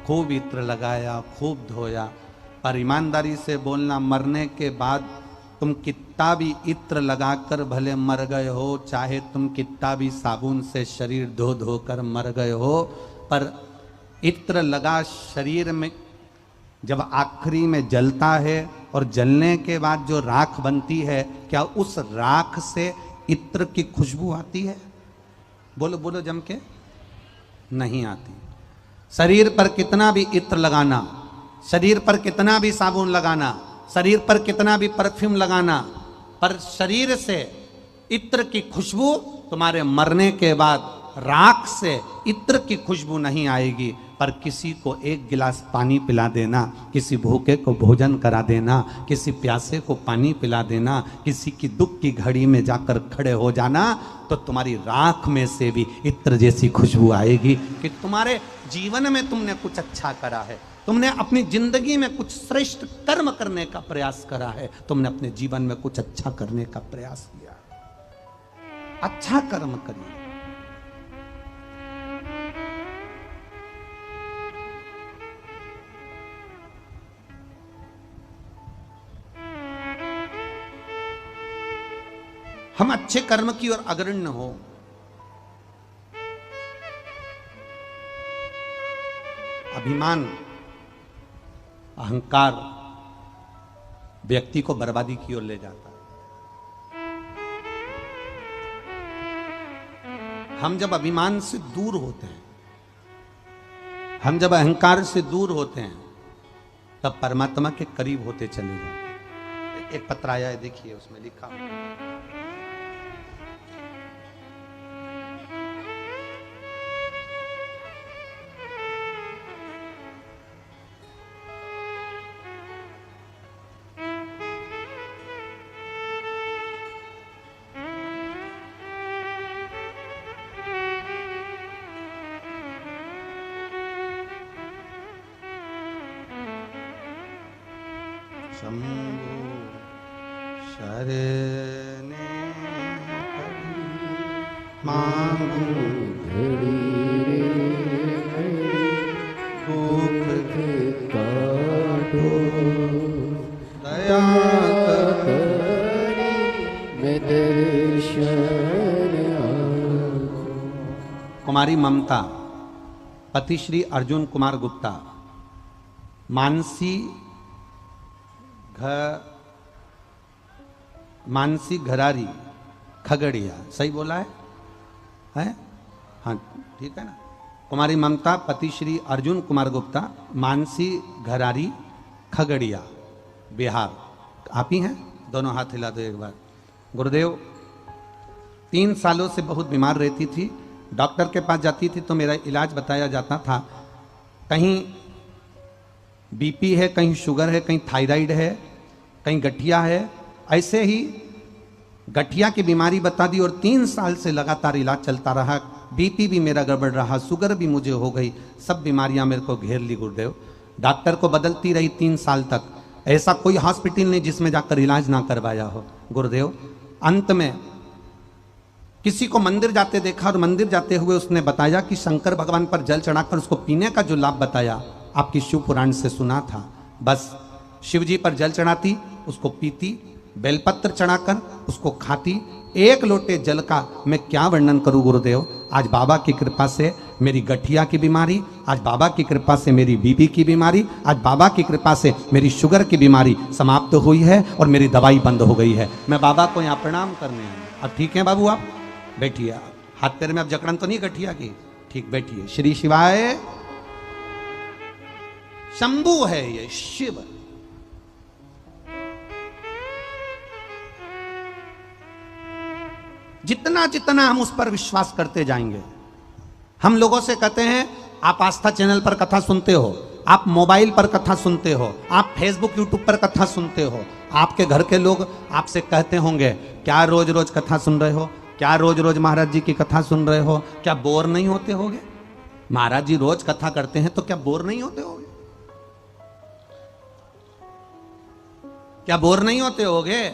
खूब इत्र लगाया, खूब धोया। पर ईमानदारी से बोलना, मरने के बाद तुम कितना भी इत्र लगाकर भले मर गए हो, चाहे तुम कितना भी साबुन से शरीर धो धोकर मर गए हो, पर इत्र लगा शरीर में जब आखिरी में जलता है और जलने के बाद जो राख बनती है, क्या उस राख से इत्र की खुशबू आती है? बोलो बोलो जम के, नहीं आती। शरीर पर कितना भी इत्र लगाना, शरीर पर कितना भी साबुन लगाना, शरीर पर कितना भी परफ्यूम लगाना, पर शरीर से इत्र की खुशबू तुम्हारे मरने के बाद राख से इत्र की खुशबू नहीं आएगी। पर किसी को एक गिलास पानी पिला देना, किसी भूखे को भोजन करा देना, किसी प्यासे को पानी पिला देना, किसी की दुख की घड़ी में जाकर खड़े हो जाना, तो तुम्हारी राख में से भी इत्र जैसी खुशबू आएगी कि तुम्हारे जीवन में तुमने कुछ अच्छा करा है, तुमने अपनी जिंदगी में कुछ श्रेष्ठ कर्म करने का प्रयास करा है, तुमने अपने जीवन में कुछ अच्छा करने का प्रयास किया। अच्छा कर्म करिए। हम अच्छे कर्म की ओर अग्रणी हो। अभिमान, अहंकार व्यक्ति को बर्बादी की ओर ले जाता है। हम जब अभिमान से दूर होते हैं, हम जब अहंकार से दूर होते हैं, तब परमात्मा के करीब होते चले जाते हैं। एक पत्र आया है, देखिए, उसमें लिखा शंभु शरणे मांगू दुख काटो दया करी में दर्शन आँखों। कुमारी ममता, पति श्री अर्जुन कुमार गुप्ता, मानसी घरारी खगड़िया, सही बोला है? हाँ ठीक है ना। कुमारी ममता, पति श्री अर्जुन कुमार गुप्ता, मानसी घरारी खगड़िया, बिहार। आप ही हैं? दोनों हाथ हिला दो एक बार। गुरुदेव, 3 सालों से बहुत बीमार रहती थी। डॉक्टर के पास जाती थी तो मेरा इलाज बताया जाता था, कहीं बीपी है, कहीं शुगर है, कहीं थायराइड है, कहीं गठिया है। ऐसे ही गठिया की बीमारी बता दी और 3 साल से लगातार इलाज चलता रहा। बीपी भी मेरा गड़बड़ रहा, शुगर भी मुझे हो गई, सब बीमारियां मेरे को घेर ली। गुरुदेव, डॉक्टर को बदलती रही 3 साल तक। ऐसा कोई हॉस्पिटल नहीं जिसमें जाकर इलाज ना करवाया हो गुरुदेव। अंत में किसी को मंदिर जाते देखा और मंदिर जाते हुए उसने बताया कि शंकर भगवान पर जल चढ़ाकर उसको पीने का जो लाभ बताया आपकी शिव पुराण से सुना था। बस शिव जी पर जल चढ़ाती, उसको पीती, बेलपत्र चढ़ाकर उसको खाती। एक लोटे जल का मैं क्या वर्णन करूं गुरुदेव। आज बाबा की कृपा से मेरी गठिया की बीमारी, आज बाबा की कृपा से मेरी बीपी की बीमारी, आज बाबा की कृपा से मेरी शुगर की बीमारी समाप्त हुई है और मेरी दवाई बंद हो गई है। मैं बाबा को यहाँ प्रणाम करने आया। अब ठीक है बाबू, आप बैठिए। हाथ पैर में अब जकड़न तो नहीं गठिया की? ठीक, बैठिए। श्री शिवाय। शंभु है ये, शिव। जितना जितना हम उस पर विश्वास करते जाएंगे, हम लोगों से कहते हैं आप आस्था चैनल पर कथा सुनते हो, आप मोबाइल पर कथा सुनते हो, आप फेसबुक यूट्यूब पर कथा सुनते हो। आपके घर के लोग आपसे कहते होंगे क्या रोज रोज कथा सुन रहे हो, क्या रोज रोज महाराज जी की कथा सुन रहे हो, क्या बोर नहीं होते होगे? महाराज जी रोज कथा करते हैं तो क्या बोर नहीं होते होगे? क्या बोर नहीं होते होगे?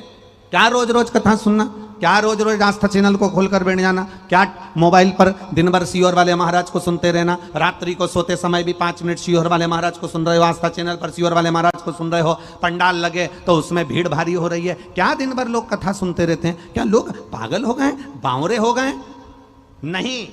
क्या रोज रोज कथा सुनना, क्या रोज रोज आस्था चैनल को खोलकर बैठ जाना, क्या मोबाइल पर दिन भर शियोर वाले महाराज को सुनते रहना, रात्रि को सोते समय भी 5 मिनट शियोर वाले महाराज को सुन रहे हो, आस्था चैनल पर शियोर वाले महाराज को सुन रहे हो, पंडाल लगे तो उसमें भीड़ भारी हो रही है, क्या दिन भर लोग कथा सुनते रहते हैं? क्या लोग पागल हो गए, बावरे हो गए? नहीं,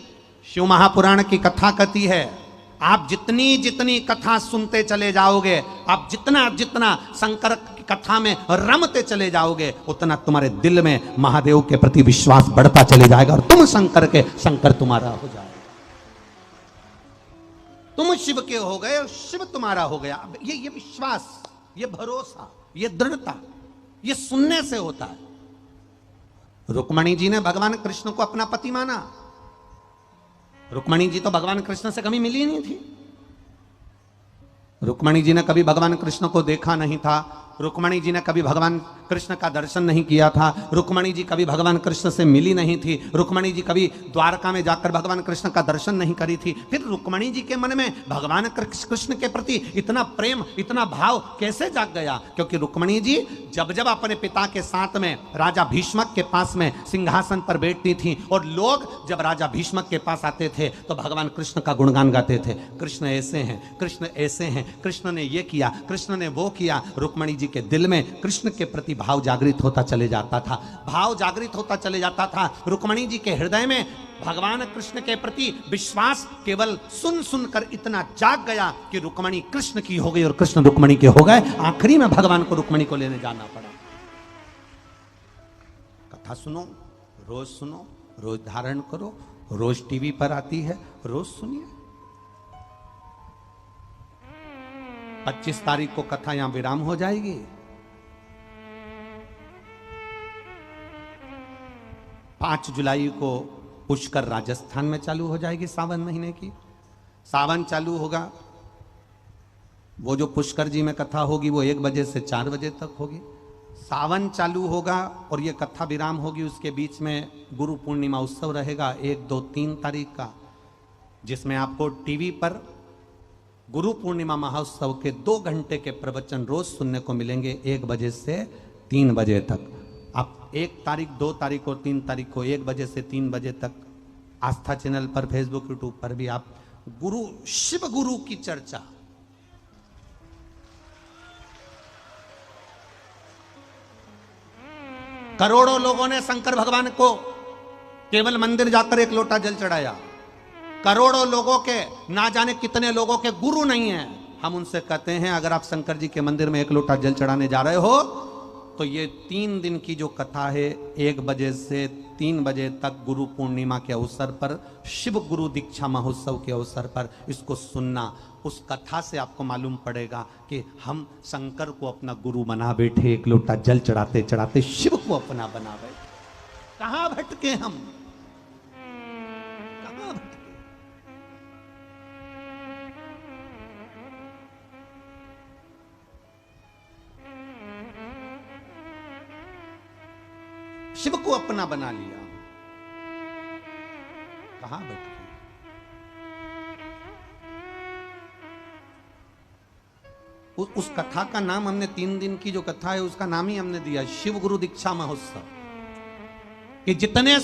शिव महापुराण की कथा कहती है आप जितनी जितनी कथा सुनते चले जाओगे, आप जितना जितना शंकर की कथा में रमते चले जाओगे, उतना तुम्हारे दिल में महादेव के प्रति विश्वास बढ़ता चले जाएगा और तुम शंकर के, शंकर तुम्हारा हो जाएगा। तुम शिव के हो गए और शिव तुम्हारा हो गया। ये विश्वास, ये भरोसा, ये दृढ़ता, ये सुनने से होता है। रुक्मणी जी ने भगवान कृष्ण को अपना पति माना। रुक्मणी जी तो भगवान कृष्ण से कभी मिली नहीं थी। रुक्मणी जी ने कभी भगवान कृष्ण को देखा नहीं था। रुक्मणी जी ने कभी भगवान कृष्ण का दर्शन नहीं किया था। रुक्मणी जी कभी भगवान कृष्ण से मिली नहीं थी। रुक्मणी जी कभी द्वारका में जाकर भगवान कृष्ण का दर्शन नहीं करी थी। फिर रुक्मणी जी के मन में भगवान कृष्ण के प्रति इतना प्रेम, इतना भाव कैसे जाग गया? क्योंकि रुक्मणी जी जब जब अपने पिता के साथ में राजा भीष्मक के पास में सिंहासन पर बैठती थी और लोग जब राजा भीष्मक के पास आते थे तो भगवान कृष्ण का गुणगान गाते थे। कृष्ण ऐसे हैं, कृष्ण ऐसे हैं, कृष्ण ने ये किया, कृष्ण ने वो किया। रुक्मणी जी के दिल में कृष्ण के प्रति भाव जागृत होता चले जाता था, भाव जागृत होता चले जाता था। रुक्मणी जी के हृदय में भगवान कृष्ण के प्रति विश्वास केवल सुन सुनकर इतना जाग गया कि रुक्मणी कृष्ण की हो गई और कृष्ण रुक्मणी के हो गए। आखिरी में भगवान को रुक्मणी को लेने जाना पड़ा। कथा सुनो, रोज सुनो, रोज धारण करो, रोज टीवी पर आती है, रोज सुनिए। 25 तारीख को कथा यहां विराम हो जाएगी। 5 जुलाई को पुष्कर राजस्थान में चालू हो जाएगी। सावन महीने की सावन चालू होगा। वो जो पुष्कर जी में कथा होगी वो 1 बजे से 4 बजे तक होगी। सावन चालू होगा और ये कथा विराम होगी। उसके बीच में गुरु पूर्णिमा उत्सव रहेगा 1, 2, 3 तारीख का, जिसमें आपको टीवी पर गुरु पूर्णिमा महोत्सव के 2 घंटे के प्रवचन रोज सुनने को मिलेंगे 1 बजे से 3 बजे तक। आप 1 तारीख, 2 तारीख और 3 तारीख को 1 बजे से 3 बजे तक आस्था चैनल पर, फेसबुक, यूट्यूब पर भी आप गुरु, शिव गुरु की चर्चा। करोड़ों लोगों ने शंकर भगवान को केवल मंदिर जाकर 1 लोटा जल चढ़ाया। करोड़ों लोगों के, ना जाने कितने लोगों के गुरु नहीं है। हम उनसे कहते हैं अगर आप शंकर जी के मंदिर में 1 लोटा जल चढ़ाने जा रहे हो तो ये 3 दिन की जो कथा है 1 बजे से 3 बजे तक गुरु पूर्णिमा के अवसर पर, शिव गुरु दीक्षा महोत्सव के अवसर पर इसको सुनना। उस कथा से आपको मालूम पड़ेगा कि हम शंकर को अपना गुरु बना बैठे, 1 लोटा जल चढ़ाते चढ़ाते शिव को अपना बना बैठे। कहां भटके हम, कहां भटके? शिव को अपना बना लिया, कहां भटके? उस कथा का नाम हमने 3 दिन की जो कथा है उसका नाम ही हमने दिया शिव गुरु दीक्षा महोत्सव। कि जितने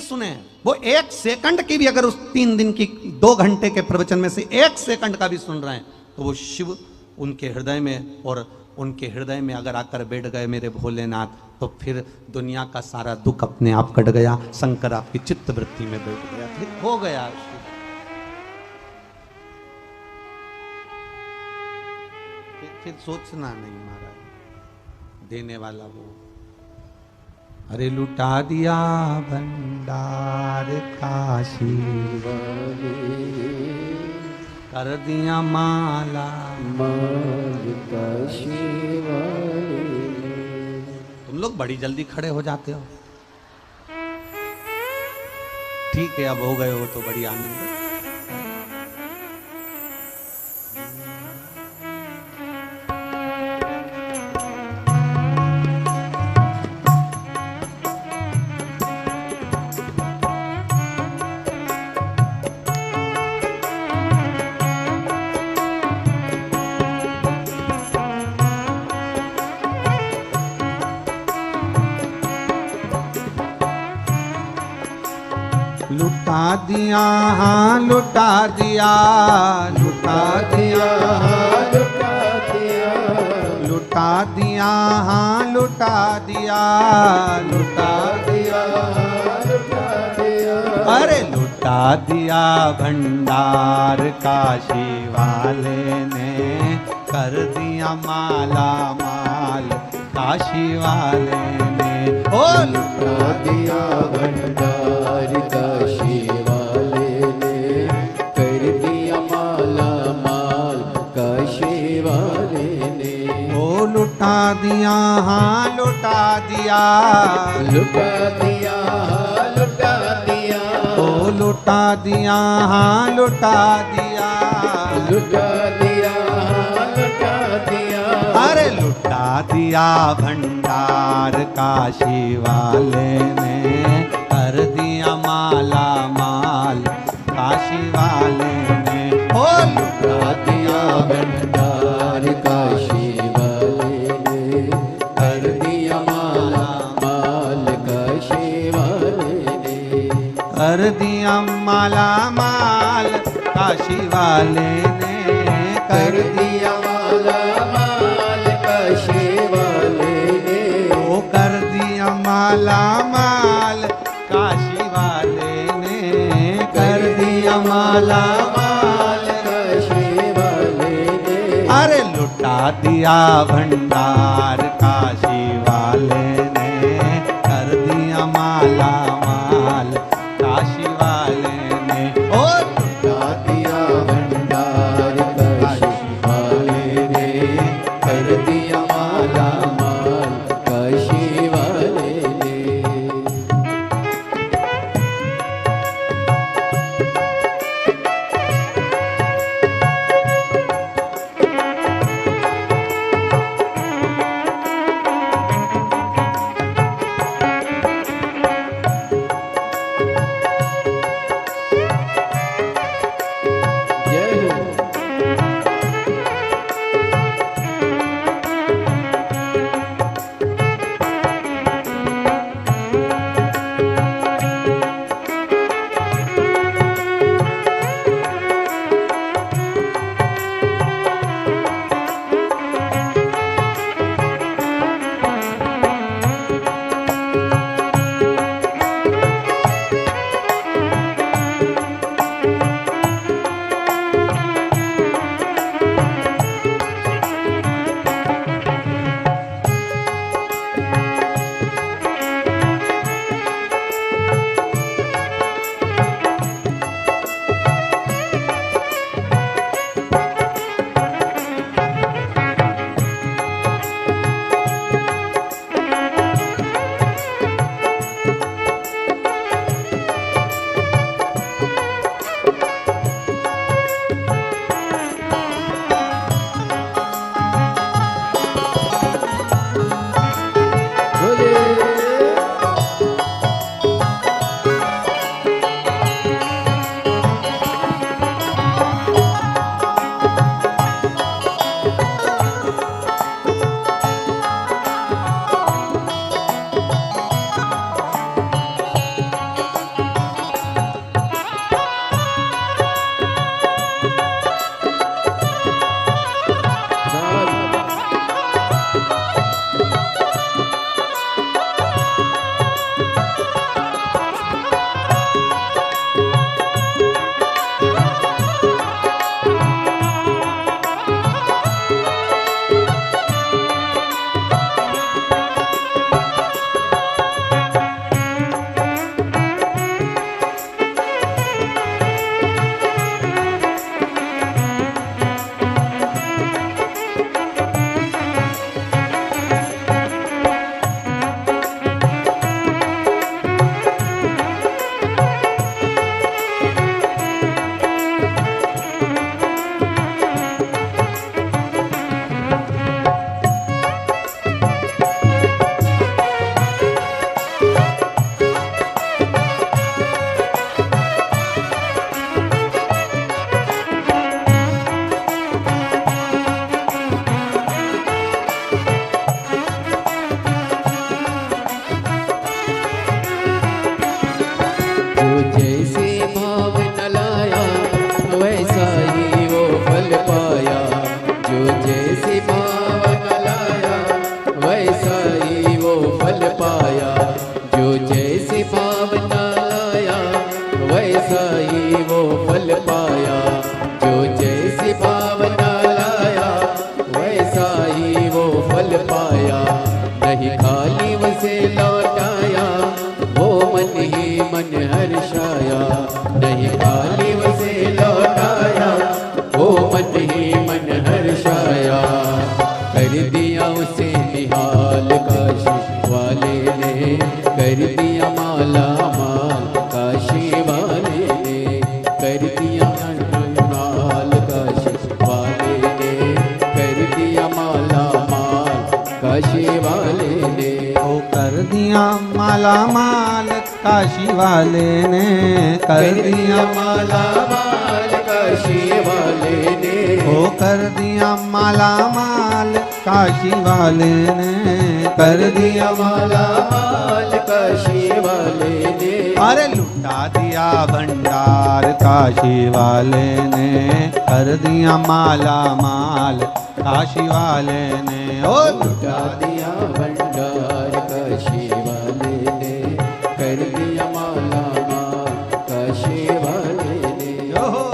सुने वो 1 सेकंड की भी, अगर उस 3 दिन की 2 घंटे के प्रवचन में से 1 सेकंड का भी सुन रहे हैं तो वो शिव उनके हृदय में, और उनके हृदय में अगर आकर बैठ गए मेरे भोलेनाथ, तो फिर दुनिया का सारा दुख अपने आप कट गया। शंकर आपकी चित्त वृत्ति में बैठ गया, फिर हो गया। फिर सोचना नहीं महाराज, देने वाला वो। अरे लुटा दिया भंडार काशी कर दिया माला माल काशी वाले। तुम लोग बड़ी जल्दी खड़े हो जाते हो। ठीक है, अब हो गए हो तो बड़ी आनंद है। लुटा दिया हाँ लुटा दिया, लुटा दिया हाँ लुटा दिया, लुटा दिया हाँ लुटा दिया, लुटा दिया हाँ लुटा दिया। अरे लुटा दिया भंडार काशी वाले ने, कर दिया माला माल काशी वाले ने। ओ लुटा दिया भंडार काशी वाले ने, कर दिया माला माल काशी वाले ने। ओ लुटा दिया हाँ लुटा दिया, लुटा दिया हाँ लुटा दिया। ओ लुटा दिया हाँ लुटा दिया, लुटा दिया हाँ लुटा दिया। अरे लुटा दिया भंडार काशी वाले ने, कर दिया माला माल काशी वाले ने। ओ लुटा दिया भंडार काशी वाले ने, कर दिया माला माल काशी वाले ने। कर दिया माला माल काशी वाले ने, कर दिया माला माल काशी वाले ने। ओ कर दिया माला माल काशी वाले ने, कर दिया माला माल काशी वाले ने। अरे लुटा दिया भंडार काशी वाले ने, कर दिया माला माल काशी वाले ने। ओ लुटा दिया भंडार काशी वाले ने, कर दिया माला माल काशी वाले ने। माल काशी वाले ने कर दिया माला माल, काशी वाले ने कर दिया माल, काशी वाले ने कर दिया माला माल, काशी वाले ने ओ कर दिया माला माल, काशी वाले ने कर दिया माला माल, काशी वाले ने ओ कर दिया माला माल, काशी वाले ने कर दिया माला माल, काशी वाले ने अरे लुटा दिया भंडार, काशी वाले ने कर दिया माला माल, काशी वाले ने ओ लुटा दिया भंडार, काशी वाले ने कर दिया माला माल, काशी वाले ने ओहो।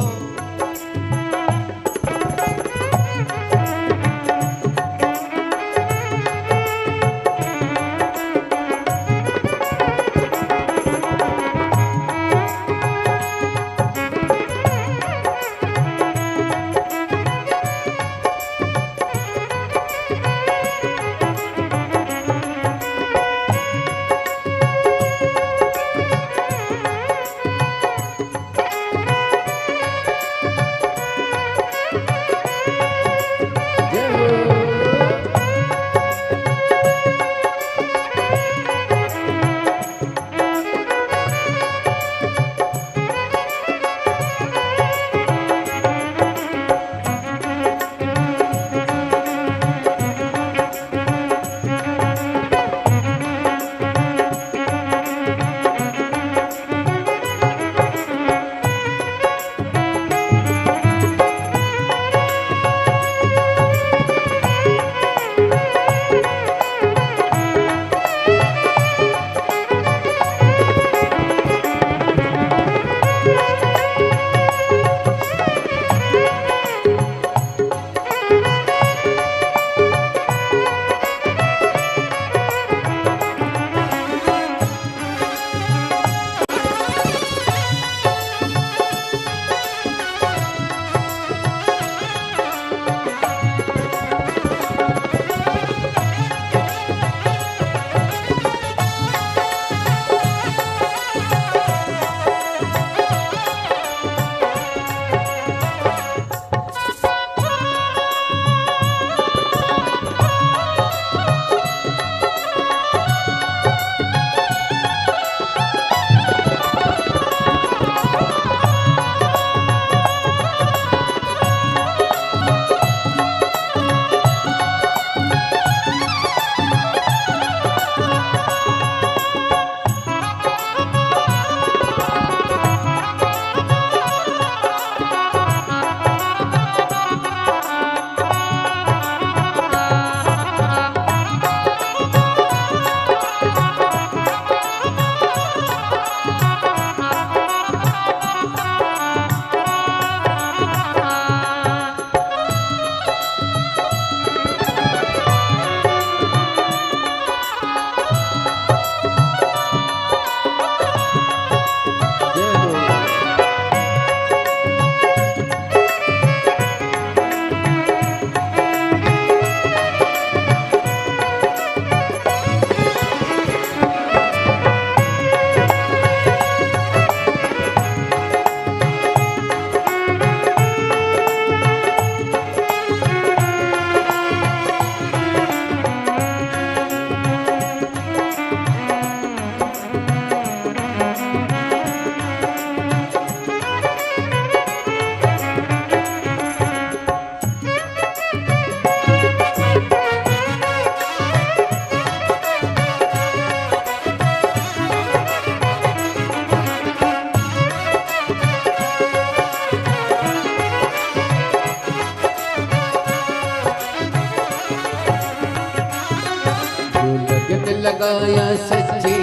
लगाया सच्ची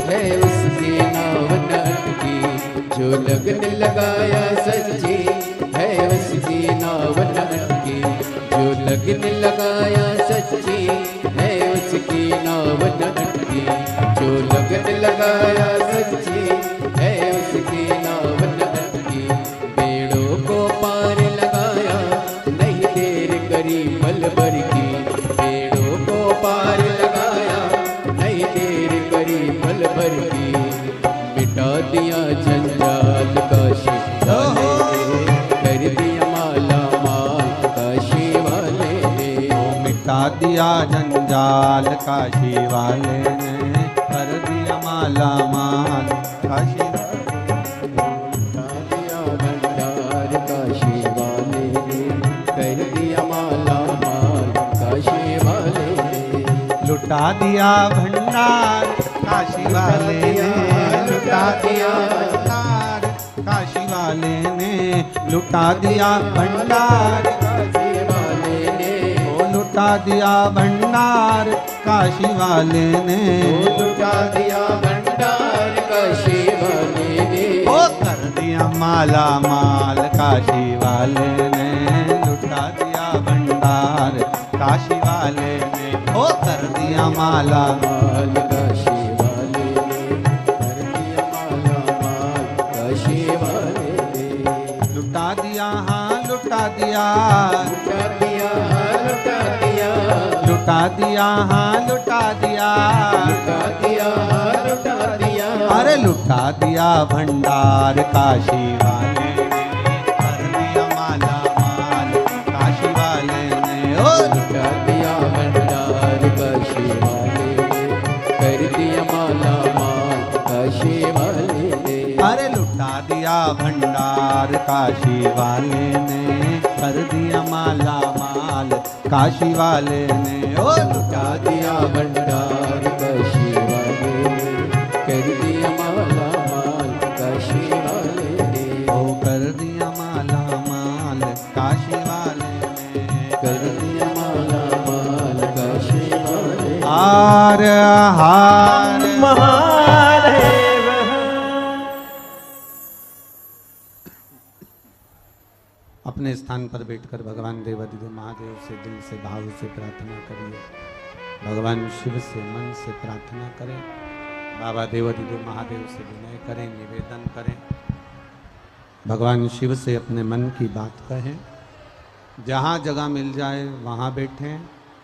है उसकी नाव न अटकी, जो लगन लगाया सच्ची है उसकी नाव न अटकी, जो लगन लगाया सच्ची है उसकी नाव न अटकी, जो लगन लगाया सच्ची है उसकी नाव न अटकी, बेड़ों को पार लगाया नहीं देर करी पल भर की, बेड़ों को पार लगाया लुटा दिया जंजाल काशी वाले ने, कर दिया माला माल काशी लुटा दिया भंडार काशी वाले ने, लुटा दिया भंडार काशी वाले ने, लुटा दिया भंडार काशी वाले ने, ओ लुटा दिया भंडार काशी वाले ने, लुटा दिया भंडार काशी वाले ने, ओ कर दिया माला माल काशी वाले ने, लुटा दिया भंडार काशी वाले ने, ओ कर दिया माला माल काशी वाले ने, कर दिया माला माल काशी वाले ने, लुटा दिया हाँ लुटा दिया, लुटा दिया लुटा दिया, लुटा दिया हाँ लुटा दिया, लुटा दिया लुटा दिया, अरे लुटा दिया भंडार काशी वाले ने, कर दिया माला माल काशी वाले ने, ओ लुटा दिया भंडार काशी वाले ने, कर दिया माला माल काशी वाले ने, अरे लुटा दिया भंडार काशी वाले ने, कर दिया माला माल काशी वाले ने, ओ लुटा दिया भंडार काशी वाले ने, कर दिया माला माल काशी वाले ने, ओ कर दिया माला माल काशी वाले ने, कर दिया माला माल काशी वाले ने। हार हार महादेव अपने स्थान पर बैठकर भगवान देवाधिदेव महादेव से दिल से भाव से प्रार्थना करिए। भगवान शिव से मन से प्रार्थना करें। बाबा देवाधिदेव महादेव से विनय करें, निवेदन करें। भगवान शिव से अपने मन की बात कहें। जहाँ जगह मिल जाए वहाँ बैठें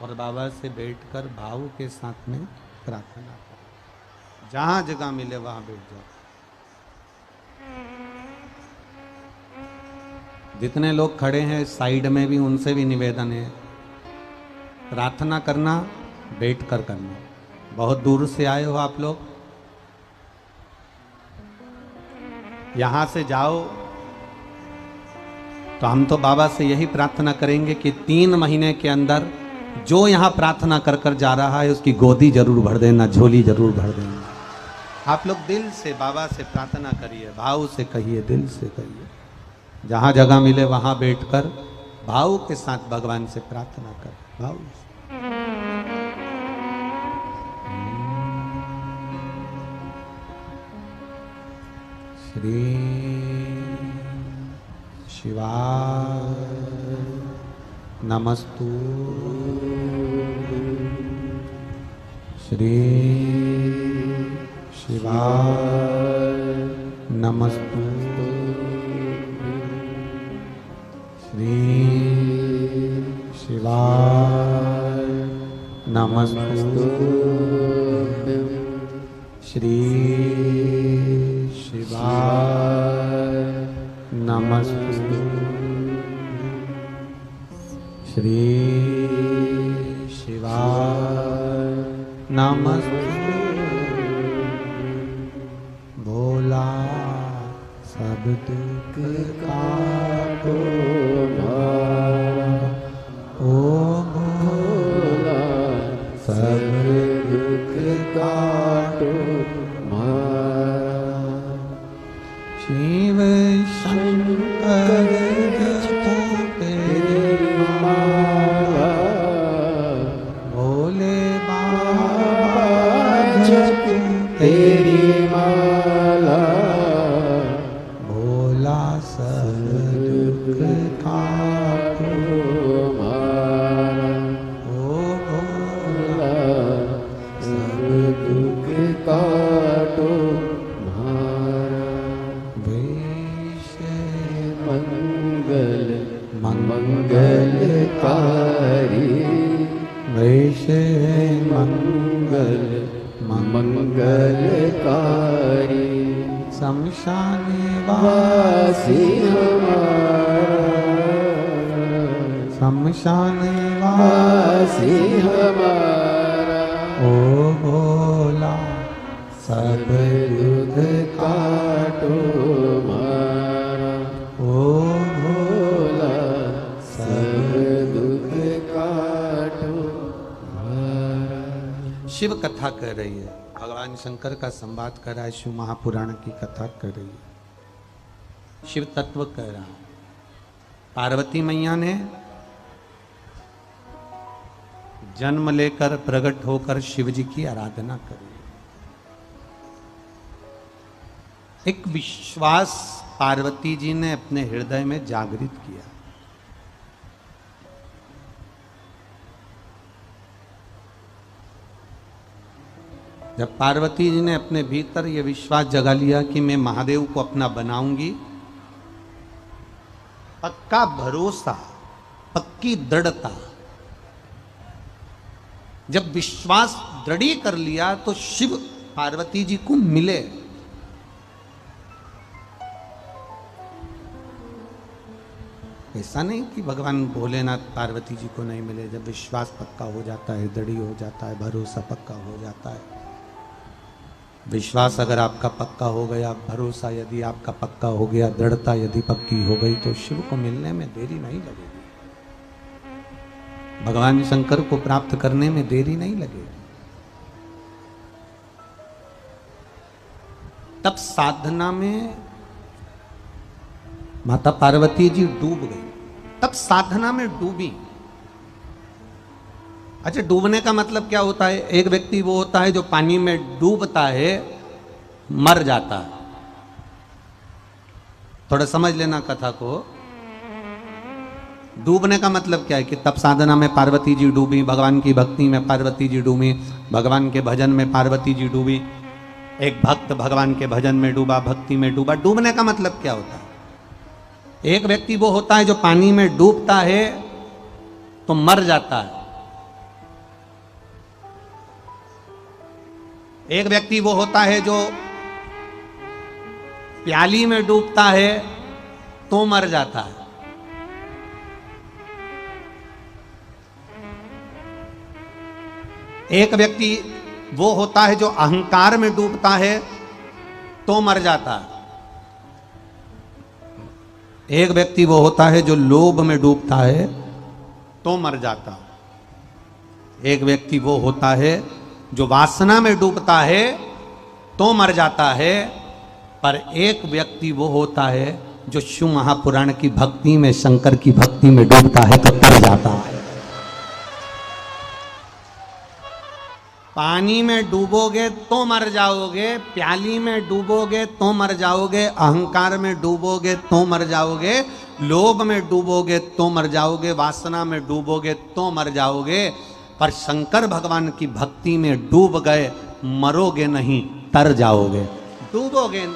और बाबा से बैठकर भाव के साथ में प्रार्थना करें। जहाँ जगह मिले वहाँ बैठ जाओ। जितने लोग खड़े हैं साइड में भी उनसे भी निवेदन है, प्रार्थना करना बैठ कर करना। बहुत दूर से आए हो आप लोग, यहाँ से जाओ तो हम तो बाबा से यही प्रार्थना करेंगे कि 3 महीने के अंदर जो यहाँ प्रार्थना कर कर जा रहा है उसकी गोदी जरूर भर देना, झोली जरूर भर देना। आप लोग दिल से बाबा से प्रार्थना करिए, भाव से कहिए, दिल से कहिए। जहाँ जगह मिले वहाँ बैठकर भाव के साथ भगवान से प्रार्थना कर। भाव से। श्री शिवाय नमस्तु। श्री शिवाय नमस्तु। श्री शिवाय नमस्तु। श्री शिवाय नमस्तु। श्री शिवाय नमस्तु। भोला सब दुख काटो भारा, ओ भोला सब दुख काटो भारा। शिव शंकर जपो तेरी माला, भोले बाबा जपो तेरी माला। सब दुख काटो भारा, ओ भोला सब दुख काटो भारा। वैश मंगल मंगलकारी, वैश मंगल मंगलकारी। शमशान वासी हमारा, शमशान वासी हमारा, ओ भोला सब दुख काटो मारा, ओ भोला सब दुख काटो मारा। शिव कथा कर रही है, भगवान शंकर का संवाद कर रहा है, शिव महापुराण की कथा कर रही है, शिव तत्व कह रहा है। पार्वती मैया ने जन्म लेकर प्रकट होकर शिव जी की आराधना करी। एक विश्वास पार्वती जी ने अपने हृदय में जागृत किया। जब पार्वती जी ने अपने भीतर यह विश्वास जगा लिया कि मैं महादेव को अपना बनाऊंगी, पक्का भरोसा, पक्की दृढ़ता, जब विश्वास दृढ़ कर लिया तो शिव पार्वती जी को मिले। ऐसा नहीं कि भगवान भोलेनाथ पार्वती जी को नहीं मिले। जब विश्वास पक्का हो जाता है, दृढ़ हो जाता है, भरोसा पक्का हो जाता है, विश्वास अगर आपका पक्का हो गया, भरोसा यदि आपका पक्का हो गया, दृढ़ता यदि पक्की हो गई, तो शिव को मिलने में देरी नहीं लगेगी, भगवान शंकर को प्राप्त करने में देरी नहीं लगेगी। तब साधना में माता पार्वती जी डूब गई। तब साधना में डूबी। अच्छा, डूबने का मतलब क्या होता है? एक व्यक्ति वो होता है जो पानी में डूबता है, मर जाता है। थोड़ा समझ लेना कथा को। डूबने का मतलब क्या है कि तब साधना में पार्वती जी डूबी, भगवान की भक्ति में पार्वती जी डूबी, भगवान के भजन में पार्वती जी डूबी। एक भक्त भगवान के भजन में डूबा, भक्ति में डूबा। डूबने का मतलब क्या होता है? एक व्यक्ति वो होता है जो पानी में डूबता है तो मर जाता है। एक व्यक्ति वो होता है जो प्याली में डूबता है तो मर जाता है। एक व्यक्ति वो होता है जो अहंकार में डूबता है तो मर जाता है। एक व्यक्ति वो होता है जो लोभ में डूबता है तो मर जाता है। एक व्यक्ति वो होता है जो वासना में डूबता है तो मर जाता है। पर एक व्यक्ति वो होता है जो शिव महापुराण की भक्ति में, शंकर की भक्ति में डूबता है तो तर जाता है। पानी में डूबोगे तो मर जाओगे, प्याली में डूबोगे तो मर जाओगे, अहंकार में डूबोगे तो मर जाओगे, लोभ में डूबोगे तो मर जाओगे, वासना में डूबोगे तो मर जाओगे। पर शंकर भगवान की भक्ति में डूब गए, मरोगे नहीं, तर जाओगे। डूबोगे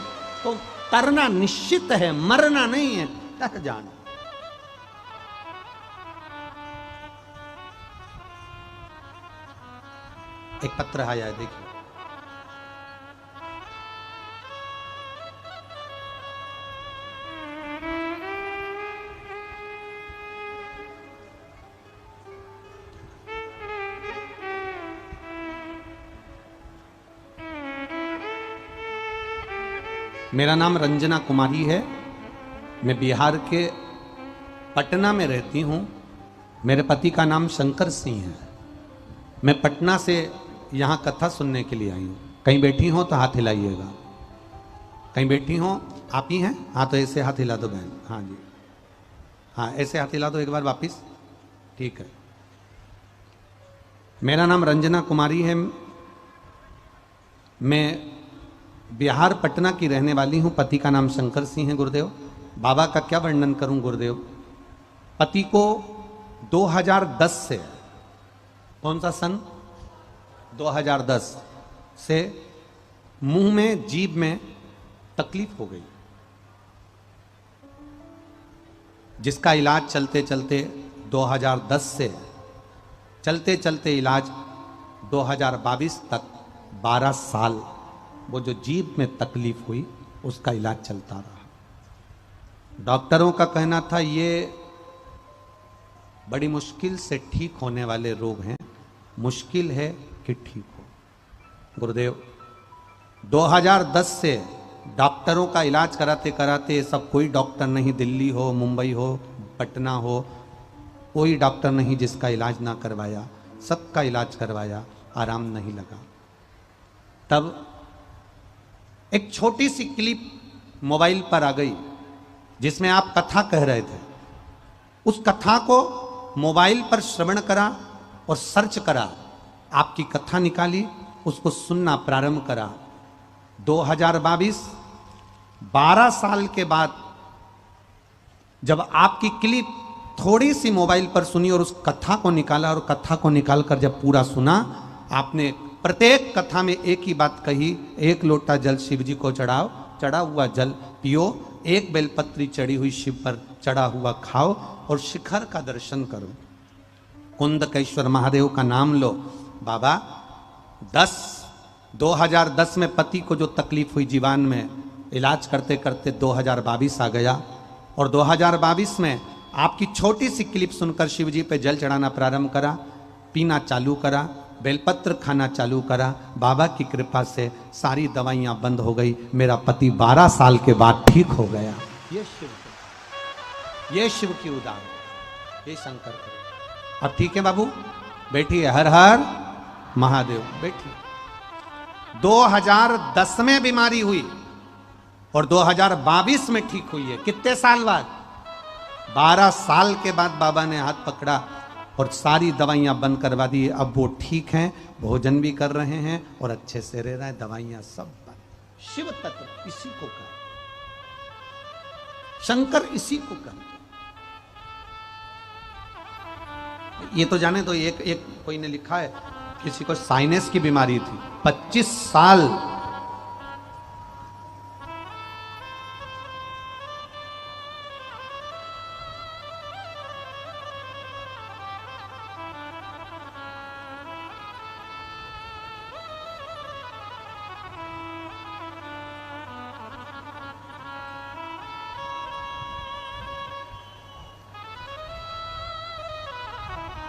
तो तरना निश्चित है, मरना नहीं है, तर जाना। एक पत्र आया है, देखिए। मेरा नाम रंजना कुमारी है। मैं बिहार के पटना में रहती हूँ। मेरे पति का नाम शंकर सिंह है। मैं पटना से यहाँ कथा सुनने के लिए आई हूँ। कहीं बैठी हो तो हाथ हिलाइएगा। कहीं बैठी हो? आप ही हैं? हाँ, तो ऐसे हाथ हिला दो बहन। हाँ जी, हाँ ऐसे हाथ हिला दो एक बार वापिस। ठीक है। मेरा नाम रंजना कुमारी है। मैं बिहार पटना की रहने वाली हूँ। पति का नाम शंकर सिंह है। गुरुदेव, बाबा का क्या वर्णन करूँ गुरुदेव। पति को 2010 से, कौन सा सन, 2010 से मुंह में, जीभ में तकलीफ हो गई, जिसका इलाज चलते चलते 2010 से चलते चलते इलाज 2022 तक 12 साल वो जो जीभ में तकलीफ हुई उसका इलाज चलता रहा। डॉक्टरों का कहना था ये बड़ी मुश्किल से ठीक होने वाले रोग हैं, मुश्किल है कि ठीक हो। गुरुदेव 2010 से डॉक्टरों का इलाज कराते कराते, सब कोई डॉक्टर नहीं, दिल्ली हो, मुंबई हो, पटना हो, कोई डॉक्टर नहीं जिसका इलाज ना करवाया, सबका इलाज करवाया, आराम नहीं लगा। तब एक छोटी सी क्लिप मोबाइल पर आ गई जिसमें आप कथा कह रहे थे। उस कथा को मोबाइल पर श्रवण करा और सर्च करा, आपकी कथा निकाली, उसको सुनना प्रारंभ करा। 2022 12 साल के बाद जब आपकी क्लिप थोड़ी सी मोबाइल पर सुनी और उस कथा को निकाला और कथा को निकालकर जब पूरा सुना, आपने प्रत्येक कथा में एक ही बात कही, एक लोटा जल शिव जी को चढ़ाओ, चढ़ा हुआ जल पियो, एक बेलपत्री चढ़ी हुई शिव पर चढ़ा हुआ खाओ और शिखर का दर्शन करो, कुंदकेश्वर महादेव का नाम लो। बाबा 2010 में पति को जो तकलीफ हुई जीवन में, इलाज करते करते 2022 आ गया और 2022 में आपकी छोटी सी क्लिप सुनकर शिव जी पे जल चढ़ाना प्रारंभ करा, पीना चालू करा, बेलपत्र खाना चालू करा। बाबा की कृपा से सारी दवाइयां बंद हो गई, मेरा पति 12 साल के बाद ठीक हो गया। ये शिव की उदाहरण, ये शंकर करे। अब ठीक है बाबू, बैठिए, हर हर महादेव, बैठिए। 2010 में बीमारी हुई और 2022 में ठीक हुई है। कितने साल बाद? 12 साल के बाद बाबा ने हाथ पकड़ा और सारी दवाइयां बंद करवा दी। अब वो ठीक हैं, भोजन भी कर रहे हैं और अच्छे से रह रहे हैं, दवाइयां सब बंद। शिव तत्व इसी को कहते, शंकर इसी को कहते। ये तो जाने तो एक कोई ने लिखा है, किसी को साइनस की बीमारी थी, 25 साल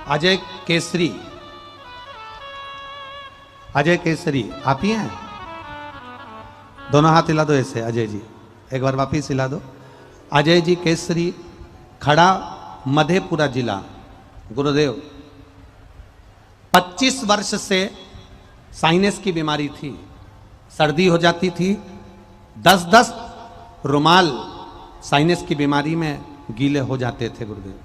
अजय केसरी, अजय केसरी आप ही हैं? दोनों हाथ हिला दो ऐसे, अजय जी एक बार वापिस हिला दो। अजय जी केसरी, खड़ा, मधेपुरा जिला। गुरुदेव 25 वर्ष से साइनस की बीमारी थी, सर्दी हो जाती थी, 10-10 रुमाल साइनस की बीमारी में गीले हो जाते थे। गुरुदेव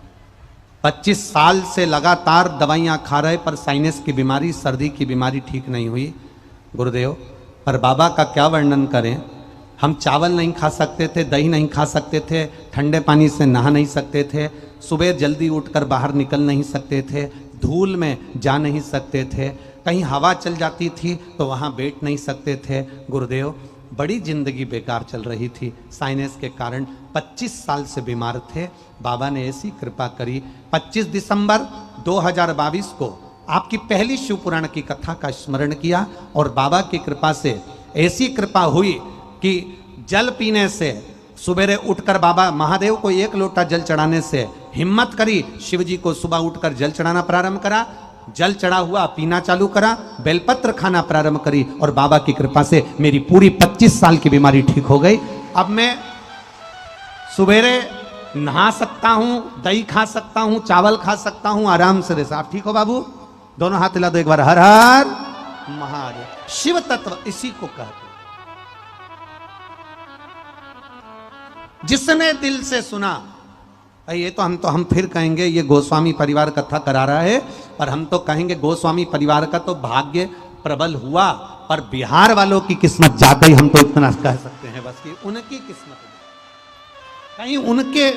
25 साल से लगातार दवाइयां खा रहे, पर साइनस की बीमारी, सर्दी की बीमारी ठीक नहीं हुई। गुरुदेव पर बाबा का क्या वर्णन करें, हम चावल नहीं खा सकते थे, दही नहीं खा सकते थे, ठंडे पानी से नहा नहीं सकते थे, सुबह जल्दी उठकर बाहर निकल नहीं सकते थे, धूल में जा नहीं सकते थे, कहीं हवा चल जाती थी तो वहाँ बैठ नहीं सकते थे। गुरुदेव बड़ी जिंदगी बेकार चल रही थी साइनस के कारण। 25 साल से बीमार थे, बाबा ने ऐसी कृपा करी। 25 दिसंबर 2022 को आपकी पहली शिव पुराण की कथा का स्मरण किया और बाबा की कृपा से ऐसी कृपा हुई कि जल पीने से, सुबेरे उठकर बाबा महादेव को 1 लोटा जल चढ़ाने से हिम्मत करी, शिव जी को सुबह उठकर जल चढ़ाना प्रारंभ करा, जल चढ़ा हुआ पीना चालू करा, बेलपत्र खाना प्रारंभ करी और बाबा की कृपा से मेरी पूरी 25 साल की बीमारी ठीक हो गई। अब मैं सुबेरे नहा सकता हूं, दही खा सकता हूं, चावल खा सकता हूं, आराम से रह। आप ठीक हो बाबू? दोनों हाथ हिला दो एक बार, हर हर महादेव। शिव तत्व इसी को कहते, जिसने दिल से सुना। ये तो हम फिर कहेंगे ये गोस्वामी परिवार कथा करा रहा है, पर हम तो कहेंगे गोस्वामी परिवार का तो भाग्य प्रबल हुआ, पर बिहार वालों की किस्मत ज्यादा ही, हम तो इतना कह सकते हैं बस कि उनकी किस्मत, कहीं उनके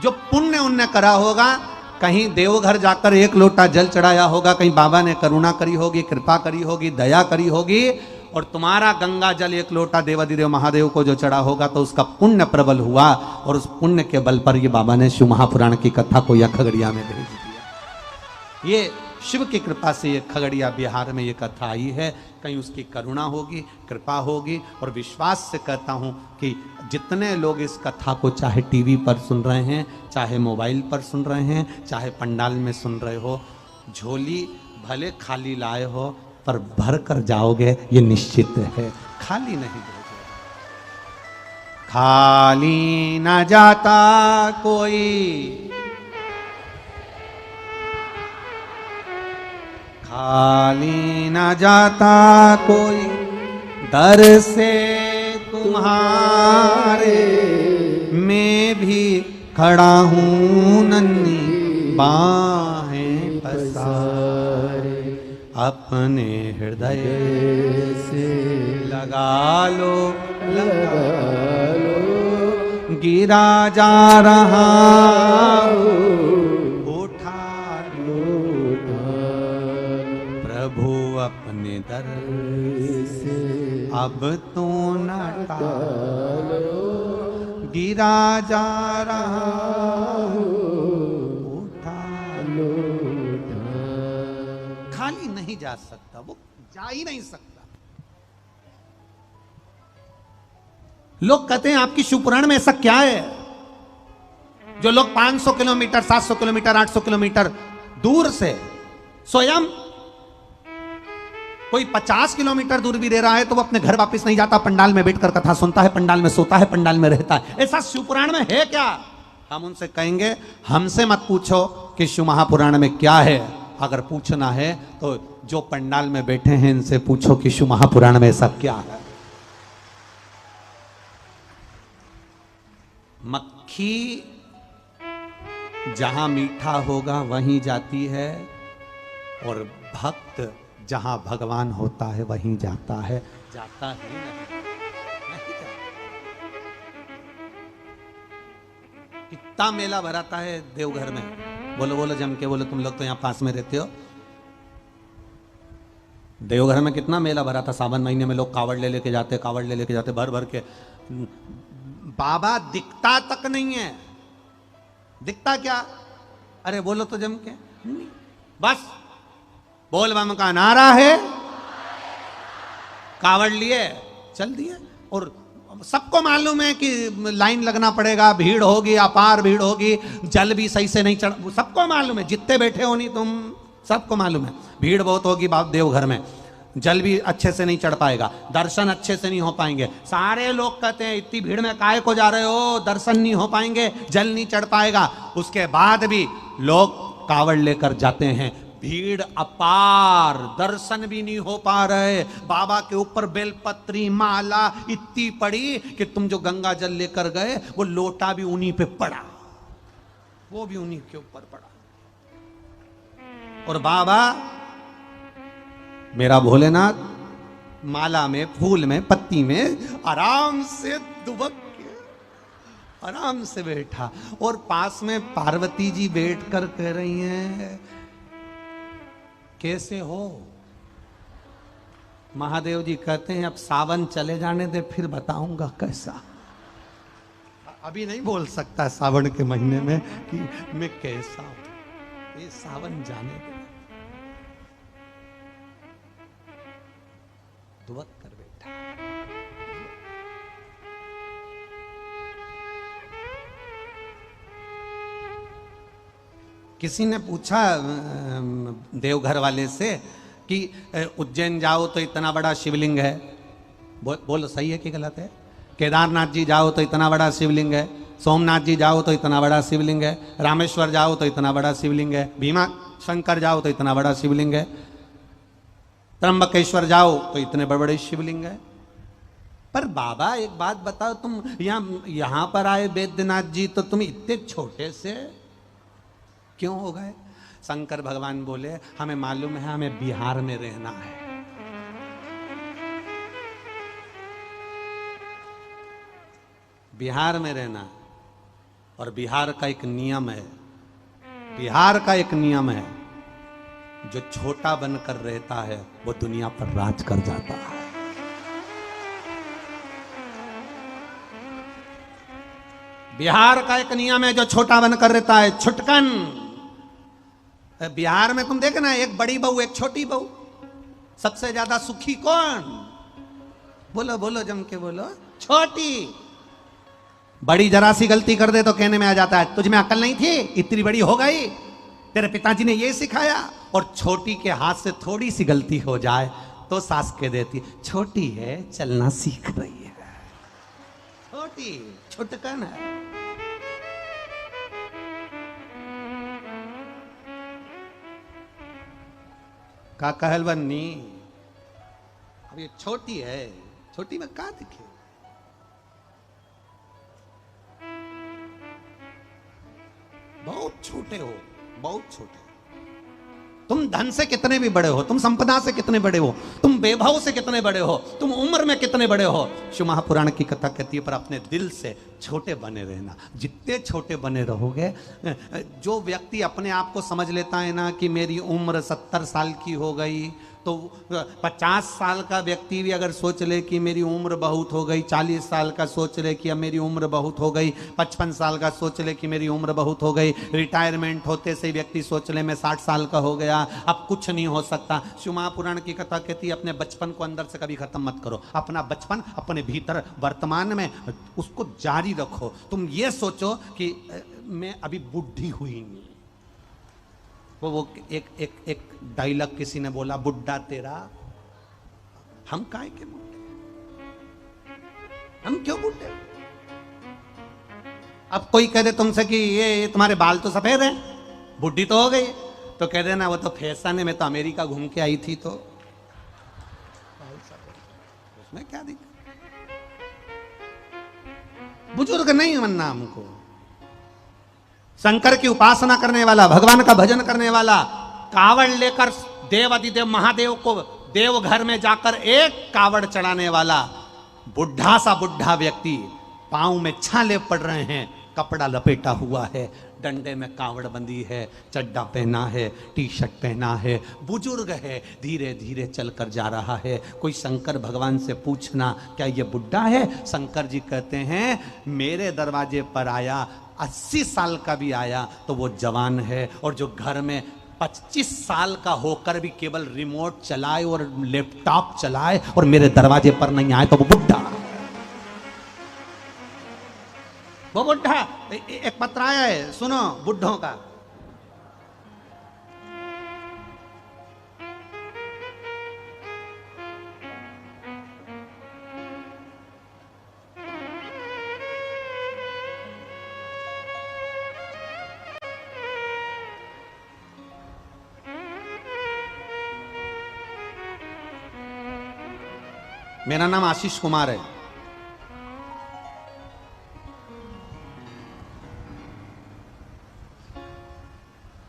जो पुण्य उनने करा होगा, कहीं देवघर जाकर 1 लोटा जल चढ़ाया होगा, कहीं बाबा ने करुणा करी होगी, कृपा करी होगी, दया करी होगी, और तुम्हारा गंगा जल 1 लोटा देवाधिदेव महादेव को जो चढ़ा होगा तो उसका पुण्य प्रबल हुआ, और उस पुण्य के बल पर ये बाबा ने शिव महापुराण की कथा को यह खगड़िया में भेज दिया। ये शिव की कृपा से ये खगड़िया बिहार में ये कथा आई है, कहीं उसकी करुणा होगी, कृपा होगी, और विश्वास से कहता हूँ कि जितने लोग इस कथा को चाहे टीवी पर सुन रहे हैं, चाहे मोबाइल पर सुन रहे हैं, चाहे पंडाल में सुन रहे हो, झोली भले खाली लाए हो पर भर कर जाओगे ये निश्चित है, खाली नहीं भेजोगे। खाली न जाता कोई, खाली न जाता कोई, दर से तुम्हारे मैं भी खड़ा हूँ नन्ही बाहें पसारे, अपने हृदय से लगा लो, लगा लो, गिरा जा रहा उठा लो, प्रभु अपने दर से अब तो न टालो, गिरा जा रहा उठा लो। खाली नहीं जा सकता, वो जा ही नहीं सकता। लोग कहते हैं आपकी शिवपुराण में ऐसा क्या है जो लोग 500 किलोमीटर 700 किलोमीटर 800 किलोमीटर दूर से स्वयं, कोई 50 किलोमीटर दूर भी रह रहा है तो वो अपने घर वापस नहीं जाता, पंडाल में बैठकर कथा सुनता है, पंडाल में सोता है, पंडाल में रहता है। ऐसा शिवपुराण में है क्या? हम उनसे कहेंगे हमसे मत पूछो कि शिव महापुराण में क्या है, अगर पूछना है तो जो पंडाल में बैठे हैं इनसे पूछो कि शिव महापुराण में ऐसा क्या है। मक्खी जहां मीठा होगा वहीं जाती है और भक्त जहां भगवान होता है वहीं जाता है, जाता ही नहीं जाता। कितना मेला भराता है देवघर में, बोलो बोलो जम के बोलो, तुम लोग तो यहां पास में रहते हो। देवघर में कितना मेला भरा था, सावन महीने में लोग कावड़ ले लेके जाते, कावड़ ले लेके जाते भर भर के। बाबा दिखता तक नहीं है, दिखता क्या? अरे बोलो तो जम के, बस बोल बम का नारा है, कावड़ लिए चल दिए। और सबको मालूम है कि लाइन लगना पड़ेगा, भीड़ होगी, अपार भीड़ होगी, जल भी सही से नहीं चढ़, सबको मालूम है, जितने बैठे हो नहीं तुम सबको मालूम है भीड़ बहुत होगी बाप देवघर में, जल भी अच्छे से नहीं चढ़ पाएगा, दर्शन अच्छे से नहीं हो पाएंगे। सारे लोग कहते हैं इतनी भीड़ में काहे को जा रहे हो, दर्शन नहीं हो पाएंगे, जल नहीं चढ़ पाएगा। उसके बाद भी लोग कावड़ लेकर जाते हैं, भीड़ अपार, दर्शन भी नहीं हो पा रहे। बाबा के ऊपर बेलपत्री माला इतनी पड़ी कि तुम जो गंगा जल लेकर गए वो लोटा भी उन्हीं पे पड़ा, वो भी उन्हीं के ऊपर पड़ा। और बाबा मेरा भोलेनाथ माला में, फूल में, पत्ती में आराम से दुबक के आराम से बैठा, और पास में पार्वती जी बैठकर कह रही हैं कैसे हो? महादेव जी कहते हैं अब सावन चले जाने दे फिर बताऊंगा कैसा। अभी नहीं बोल सकता सावन के महीने में कि मैं कैसा हूं, ये सावन जाने दे। दुबक कर बैठा। किसी ने पूछा देवघर वाले से कि उज्जैन जाओ तो इतना बड़ा शिवलिंग है, बोलो सही है कि गलत है? केदारनाथ जी जाओ तो इतना बड़ा शिवलिंग है, सोमनाथ जी जाओ तो इतना बड़ा शिवलिंग है, रामेश्वर जाओ तो इतना बड़ा शिवलिंग है, भीमा शंकर जाओ तो इतना बड़ा शिवलिंग है, त्र्यंबकेश्वर जाओ तो इतने बड़े बड़े शिवलिंग है। पर बाबा एक बात बताओ, तुम यहां पर आए वैद्यनाथ जी तो तुम इतने छोटे से क्यों हो गए? शंकर भगवान बोले हमें मालूम है हमें बिहार में रहना है, बिहार में रहना, और बिहार का एक नियम है, बिहार का एक नियम है, जो छोटा बनकर रहता है वो दुनिया पर राज कर जाता है। बिहार का एक नियम है, जो छोटा बनकर रहता है छुटकन। बिहार में तुम देखना, एक बड़ी बहू एक छोटी बहू, सबसे ज्यादा सुखी कौन? बोलो बोलो जम के बोलो, छोटी। बड़ी जरा सी गलती कर दे तो कहने में आ जाता है तुझ में अकल नहीं थी, इतनी बड़ी हो गई, तेरे पिताजी ने ये सिखाया। और छोटी के हाथ से थोड़ी सी गलती हो जाए तो सास कह देती छोटी है, चलना सीख रही है, छोटी छुटकन है। का कहलवन्नी, अब ये छोटी है, छोटी में का दिखे। बहुत छोटे हो, बहुत छोटे। तुम धन से कितने भी बड़े हो, तुम संपदा से कितने बड़े हो, तुम वैभव से कितने बड़े हो, तुम उम्र में कितने बड़े हो, शिव महापुराण की कथा कहती है पर अपने दिल से छोटे बने रहना। जितने छोटे बने रहोगे, जो व्यक्ति अपने आप को समझ लेता है ना कि मेरी उम्र 70 साल की हो गई, तो 50 साल का व्यक्ति भी अगर सोच ले कि मेरी उम्र बहुत हो गई, 40 साल का सोच ले कि अब मेरी उम्र बहुत हो गई, 55 साल का सोच ले कि मेरी उम्र बहुत हो गई, रिटायरमेंट होते से व्यक्ति सोच ले मैं 60 साल का हो गया, अब कुछ नहीं हो सकता। शिव महापुराण की कथा कहती है अपने बचपन को अंदर से कभी खत्म मत करो, अपना बचपन अपने भीतर वर्तमान में उसको जारी रखो। तुम ये सोचो कि मैं अभी बुढ़ी हुई नहीं। वो एक डायलॉग किसी ने बोला, बुड्ढा तेरा, हम काहे के बुड्ढे, हम क्यों बुड्ढे। अब कोई कह दे तुमसे कि ये तुम्हारे बाल तो सफेद हैं, बुढ़ी तो हो गई, तो कह देना वो तो फैशन है, मैं तो अमेरिका घूम के आई थी तो उसमें क्या दिक्कत। बुजुर्ग नहीं बनना हमको। शंकर की उपासना करने वाला, भगवान का भजन करने वाला, कावड़ लेकर देव अधिदेव महादेव को देव घर में जाकर एक कावड़ चढ़ाने वाला बुढ़ा सा बुढ़ा व्यक्ति, पांव में छाले पड़ रहे हैं, कपड़ा लपेटा हुआ है, डंडे में कावड़ बंदी है, चड्डा पहना है, टी शर्ट पहना है, बुजुर्ग है, धीरे धीरे चलकर जा रहा है। कोई शंकर भगवान से पूछना क्या ये बुढ़ा है? शंकर जी कहते हैं मेरे दरवाजे पर आया, 80 साल का भी आया तो वो जवान है, और जो घर में 25 साल का होकर भी केवल रिमोट चलाए और लैपटॉप चलाए और मेरे दरवाजे पर नहीं आए तो वो बुढ़ा। वो बुढ़ा। एक पत्र आया है, सुनो बुढ़ों का। मेरा नाम आशीष कुमार है।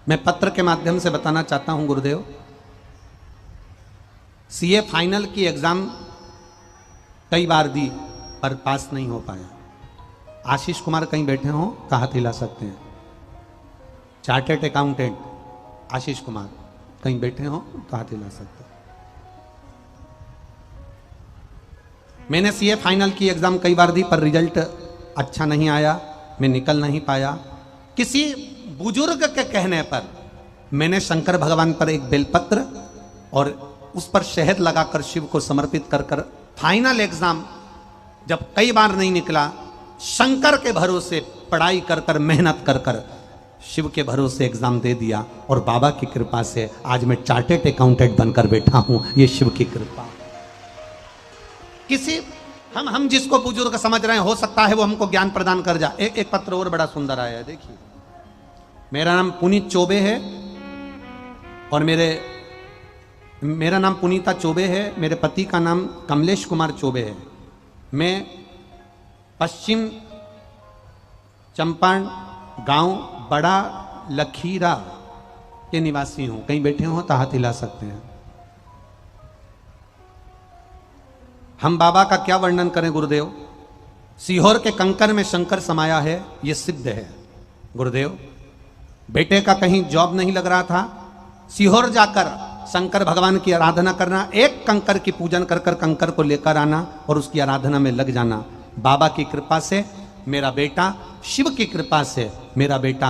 मैं पत्र के माध्यम से बताना चाहता हूं गुरुदेव, सीए फाइनल की एग्जाम कई बार दी पर पास नहीं हो पाया। आशीष कुमार कहीं बैठे हो तो हाथ हिला सकते हैं। चार्टर्ड अकाउंटेंट आशीष कुमार कहीं बैठे हो तो हाथ हिला सकते हैं। मैंने सीए फाइनल की एग्जाम कई बार दी पर रिजल्ट अच्छा नहीं आया, मैं निकल नहीं पाया। किसी बुजुर्ग के कहने पर मैंने शंकर भगवान पर एक बेलपत्र और उस पर शहद लगाकर शिव को समर्पित कर फाइनल एग्जाम जब कई बार नहीं निकला, शंकर के भरोसे पढ़ाई कर मेहनत कर शिव के भरोसे एग्जाम दे दिया, और बाबा की कृपा से आज मैं चार्टर्ड अकाउंटेंट बनकर बैठा हूं। ये शिव की कृपा। किसी हम जिसको बुजुर्ग समझ रहे हैं, हो सकता है वो हमको ज्ञान प्रदान कर जाए। एक पत्र और बड़ा सुंदर आया है, देखिए। मेरा नाम पुनीत चौबे है और मेरा नाम पुनीता चौबे है। मेरे पति का नाम कमलेश कुमार चौबे है। मैं पश्चिम चंपारण गांव बड़ा लखीरा के निवासी हूं। कहीं बैठे हो तो हाथ हिला सकते हैं। हम बाबा का क्या वर्णन करें गुरुदेव। सीहोर के कंकर में शंकर समाया है, यह सिद्ध है गुरुदेव। बेटे का कहीं जॉब नहीं लग रहा था, सीहोर जाकर शंकर भगवान की आराधना करना, एक कंकर की पूजन कर कंकर को लेकर आना और उसकी आराधना में लग जाना। बाबा की कृपा से मेरा बेटा, शिव की कृपा से मेरा बेटा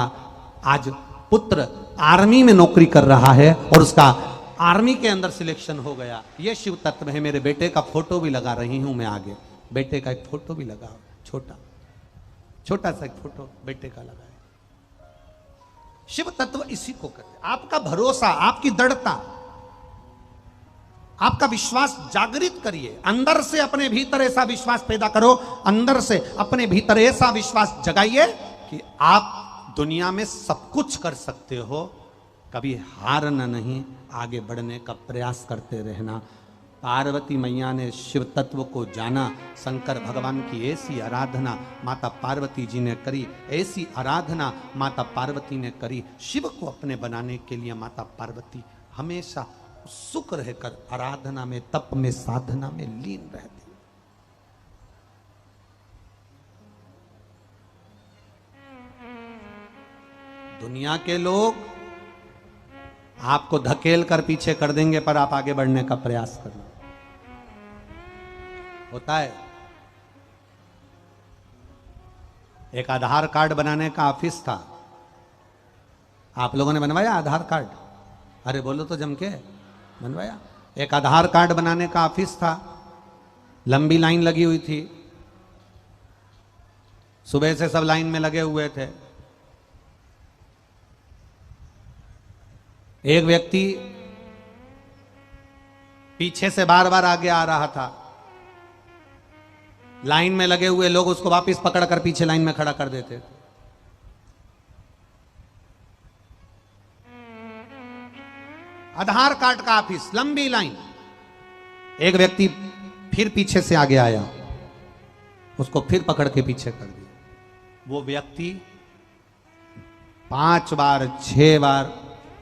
आज पुत्र आर्मी में नौकरी कर रहा है और उसका आर्मी के अंदर सिलेक्शन हो गया। ये शिव तत्व है। मेरे बेटे का फोटो भी लगा रही हूं मैं आगे, बेटे का एक फोटो भी लगा छोटा। छोटा सा एक फोटो बेटे का लगा है। शिव तत्व इसी को कहते हैं। आपका भरोसा, आपकी दृढ़ता, आपका विश्वास जागृत करिए। अंदर से अपने भीतर ऐसा विश्वास पैदा करो, अंदर से अपने भीतर ऐसा विश्वास जगाइए कि आप दुनिया में सब कुछ कर सकते हो। कभी हारना नहीं, आगे बढ़ने का प्रयास करते रहना। पार्वती मैया ने शिव तत्व को जाना, शंकर भगवान की ऐसी आराधना माता पार्वती जी ने करी, ऐसी आराधना माता पार्वती ने करी। शिव को अपने बनाने के लिए माता पार्वती हमेशा सुख रहकर आराधना में, तप में, साधना में लीन रहती। दुनिया के लोग आपको धकेल कर पीछे कर देंगे, पर आप आगे बढ़ने का प्रयास करना। होता है। एक आधार कार्ड बनाने का ऑफिस था, आप लोगों ने बनवाया आधार कार्ड? अरे बोलो तो जम के, बनवाया? एक आधार कार्ड बनाने का ऑफिस था, लंबी लाइन लगी हुई थी, सुबह से सब लाइन में लगे हुए थे। एक व्यक्ति पीछे से बार बार आगे आ रहा था, लाइन में लगे हुए लोग उसको वापस पकड़कर पीछे लाइन में खड़ा कर देते थे। आधार कार्ड का ऑफिस, लंबी लाइन। एक व्यक्ति फिर पीछे से आगे आया, उसको फिर पकड़ के पीछे कर दिया। वो व्यक्ति 5 बार 6 बार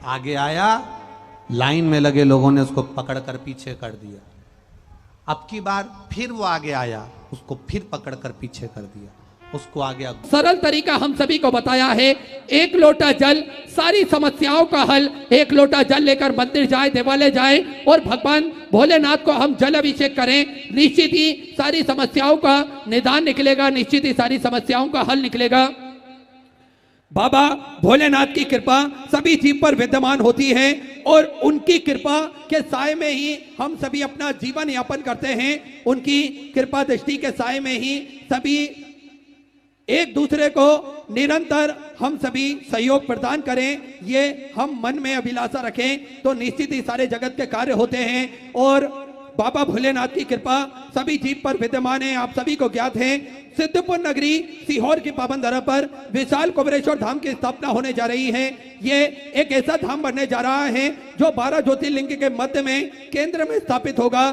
आगे आया, लाइन में लगे लोगों ने उसको पकड़कर पीछे कर दिया। अब की बार फिर वो आगे आया, उसको फिर पकड़कर पीछे कर दिया, उसको आगे। सरल तरीका हम सभी को बताया है, एक लोटा जल सारी समस्याओं का हल। एक लोटा जल लेकर मंदिर जाए, देवालय जाए और भगवान भोलेनाथ को हम जल अभिषेक करें, निश्चित ही सारी समस्याओं का निदान निकलेगा, निश्चित ही सारी समस्याओं का हल निकलेगा। बाबा भोलेनाथ की कृपा सभी जीव पर विद्यमान होती है और उनकी कृपा के साए में ही हम सभी अपना जीवन यापन करते हैं। उनकी कृपा दृष्टि के साए में ही सभी एक दूसरे को निरंतर हम सभी सहयोग प्रदान करें, ये हम मन में अभिलाषा रखें तो निश्चित ही सारे जगत के कार्य होते हैं। और बाबा भोलेनाथ की कृपा सभी जीव पर विद्यमान है। आप सभी को ज्ञात है, सिद्धपुर नगरी सीहोर की पावन धरा पर विशाल कुबेरेश्वर धाम की स्थापना होने जा रही है। ये एक ऐसा धाम बनने जा रहा है जो 12 ज्योतिर्लिंग के मध्य में केंद्र में स्थापित होगा।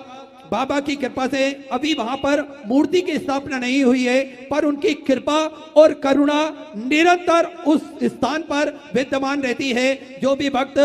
बाबा की कृपा से अभी वहां पर मूर्ति की स्थापना नहीं हुई है, पर उनकी कृपा और करुणा निरंतर उस स्थान पर विद्यमान रहती है। जो भी भक्त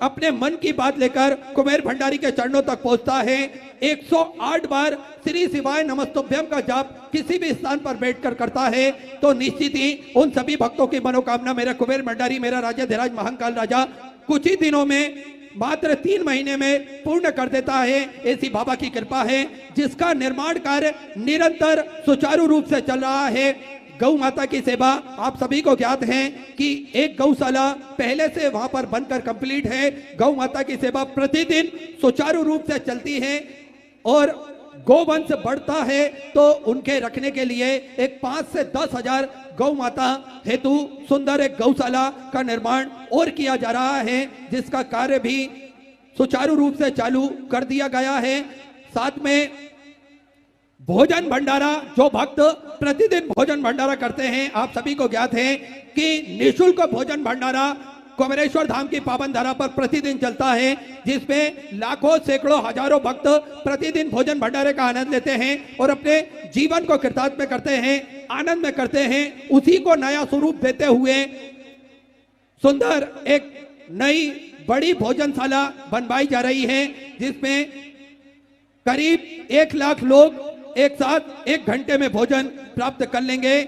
अपने मन की बात लेकर कुबेर भंडारी के चरणों तक पहुंचता है, 108 बार श्री शिवाय नमस्तुभ्यम का जाप किसी भी स्थान पर बैठकर करता है, तो निश्चित ही उन सभी भक्तों की मनोकामना मेरा कुबेर भंडारी, मेरा राजाधिराज महाकाल राजा कुछ ही दिनों में, मात्र 3 महीने में पूर्ण कर देता है। ऐसी बाबा की कृपा है, जिसका निर्माण कार्य निरंतर सुचारू रूप से चल रहा है। गौ माता की सेवा आप सभी को ज्ञात है कि एक गौशाला पहले से वहां पर बनकर कंप्लीट है। गौ माता की सेवा प्रतिदिन सुचारू रूप से चलती है और गोवंश बढ़ता है तो उनके रखने के लिए एक 5 से 10 हजार गौ माता हेतु सुंदर एक गौशाला का निर्माण और किया जा रहा है, जिसका कार्य भी सुचारू रूप से चालू कर दिया गया है। साथ में भोजन भंडारा, जो भक्त प्रतिदिन भोजन भंडारा करते हैं, आप सभी को ज्ञात है कि निःशुल्क भोजन भंडारा कुबेरेश्वर धाम की पावन धरा पर प्रतिदिन चलता है, जिसमें लाखों सैकड़ों हजारों भक्त प्रतिदिन भोजन भंडारे का आनंद लेते हैं और अपने जीवन को कृतार्थ में करते हैं, आनंद में करते हैं। उसी को नया स्वरूप देते हुए सुंदर एक नई बड़ी भोजनशाला बनवाई जा रही है, जिसमें करीब 1 लाख लोग एक साथ 1 घंटे में भोजन प्राप्त कर लेंगे।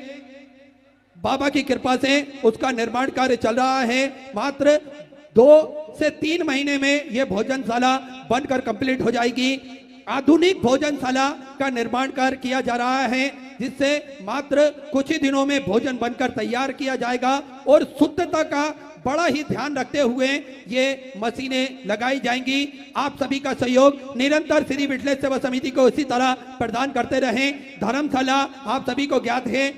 बाबा की कृपा से उसका निर्माण कार्य चल रहा है। मात्र 2 से 3 महीने में यह भोजनशाला बनकर कंप्लीट हो जाएगी। आधुनिक भोजनशाला का निर्माण कार्य किया जा रहा है, जिससे मात्र कुछ ही दिनों में भोजन बनकर तैयार किया जाएगा और शुद्धता का बड़ा ही ध्यान रखते हुए ये मशीनें लगाई जाएंगी। आप सभी का सहयोग निरंतर श्री विठलेश्वर सेवा समिति को इसी तरह प्रदान करते रहें। धर्मशाला आप सभी को ज्ञात है,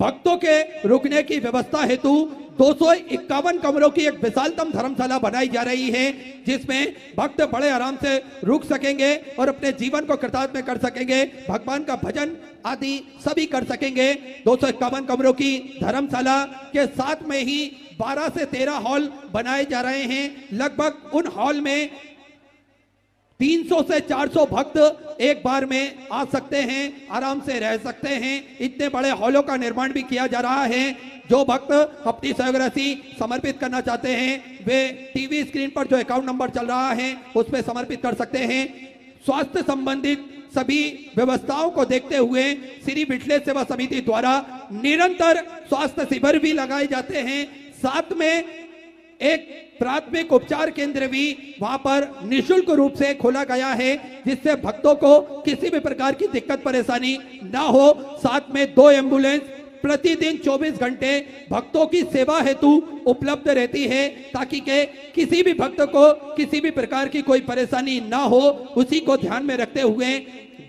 भक्तों के रुकने की व्यवस्था हेतु 251 कमरों की एक विशालतम धर्मशाला बनाई जा रही है, जिसमें भक्त बड़े आराम से रुक सकेंगे और अपने जीवन को कृतार्थ में कर सकेंगे, भगवान का भजन आदि सभी कर सकेंगे। 251 कमरों की धर्मशाला के साथ में ही 12 से 13 हॉल बनाए जा रहे हैं। लगभग उन हॉल में 300 से 400 भक्त एक बार में आ सकते हैं, आराम से रह सकते हैं। इतने बड़े हॉलों का निर्माण भी किया जा रहा है। जो भक्त अपनी सहयोग राशि समर्पित करना चाहते हैं वे टीवी स्क्रीन पर जो अकाउंट नंबर चल रहा है उस पर समर्पित कर सकते हैं। स्वास्थ्य संबंधित सभी व्यवस्थाओं को देखते हुए श्री विठले सेवा समिति द्वारा निरंतर स्वास्थ्य शिविर भी लगाए जाते हैं। साथ में एक प्राथमिक उपचार केंद्र भी वहां पर निशुल्क रूप से खोला गया है, जिससे भक्तों को किसी भी प्रकार की दिक्कत परेशानी ना हो। साथ में 2 एम्बुलेंस प्रतिदिन 24 घंटे भक्तों की सेवा हेतु उपलब्ध रहती है, ताकि के किसी भी भक्त को किसी भी प्रकार की कोई परेशानी ना हो। उसी को ध्यान में रखते हुए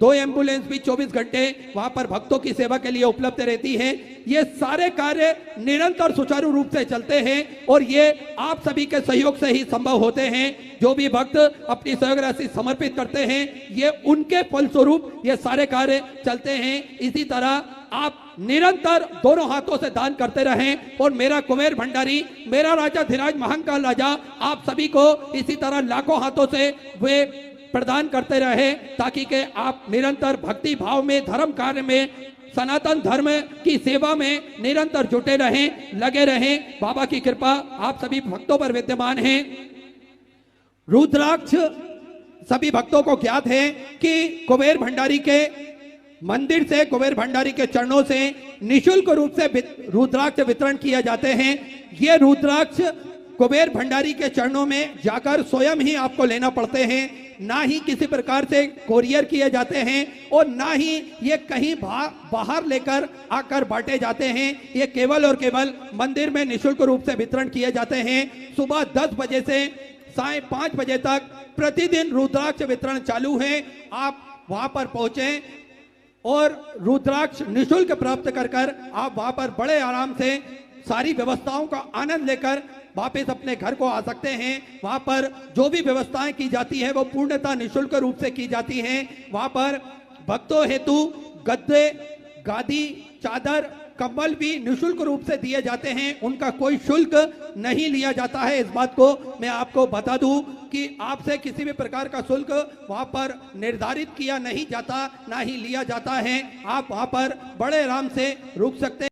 2 एम्बुलेंस भी 24 घंटे वहां पर भक्तों की सेवा के लिए उपलब्ध रहती है। ये सारे कार्य निरंतर सुचारू रूप से चलते हैं और ये आप सभी के सहयोग से ही संभव होते हैं। जो भी भक्त अपनी सहयोग राशि समर्पित करते हैं ये उनके फलस्वरूप ये सारे कार्य चलते हैं। इसी तरह आप निरंतर दोनों हाथों से दान करते रहें और मेरा कुबेर भंडारी, मेरा राजा धीराज महाकाल राजा आप सभी को इसी तरह लाखों हाथों से वे प्रदान करते रहे, ताकि के आप निरंतर भक्ति भाव में, धर्म कार्य में, सनातन धर्म की सेवा में निरंतर जुटे रहें, लगे रहें। बाबा की कृपा आप सभी भक्तों पर विद्यमान है। रुद्राक्ष सभी भक्तों को ज्ञात है कि कुबेर भंडारी के मंदिर से, कुबेर भंडारी के चरणों से निशुल्क रूप से रुद्राक्ष वितरण किए जाते हैं। ये रुद्राक्ष कुबेर भंडारी के चरणों में जाकर स्वयं ही आपको लेना पड़ते हैं, ना ही किसी प्रकार से कोरियर किए जाते हैं और ना ही ये कहीं बाहर लेकर आकर बांटे जाते हैं। ये केवल और केवल मंदिर में निशुल्क रूप से वितरण किए जाते हैं। सुबह 10 बजे से साय 5 बजे तक प्रतिदिन रुद्राक्ष वितरण चालू है। आप वहां पर पहुंचे और रुद्राक्ष निशुल्क प्राप्त कर आप वहां पर बड़े आराम से सारी व्यवस्थाओं का आनंद लेकर वापस अपने घर को आ सकते हैं। वहां पर जो भी व्यवस्थाएं की जाती है वो पूर्णतः निशुल्क रूप से की जाती हैं। वहां पर भक्तों हेतु गद्दे, गादी, चादर, कंबल भी निशुल्क रूप से दिए जाते हैं। उनका कोई शुल्क नहीं लिया जाता है। इस बात को मैं आपको बता दूं कि आपसे किसी भी प्रकार का शुल्क वहां पर निर्धारित किया नहीं जाता, ना ही लिया जाता है। आप वहां पर बड़े आराम से रुक सकते हैं।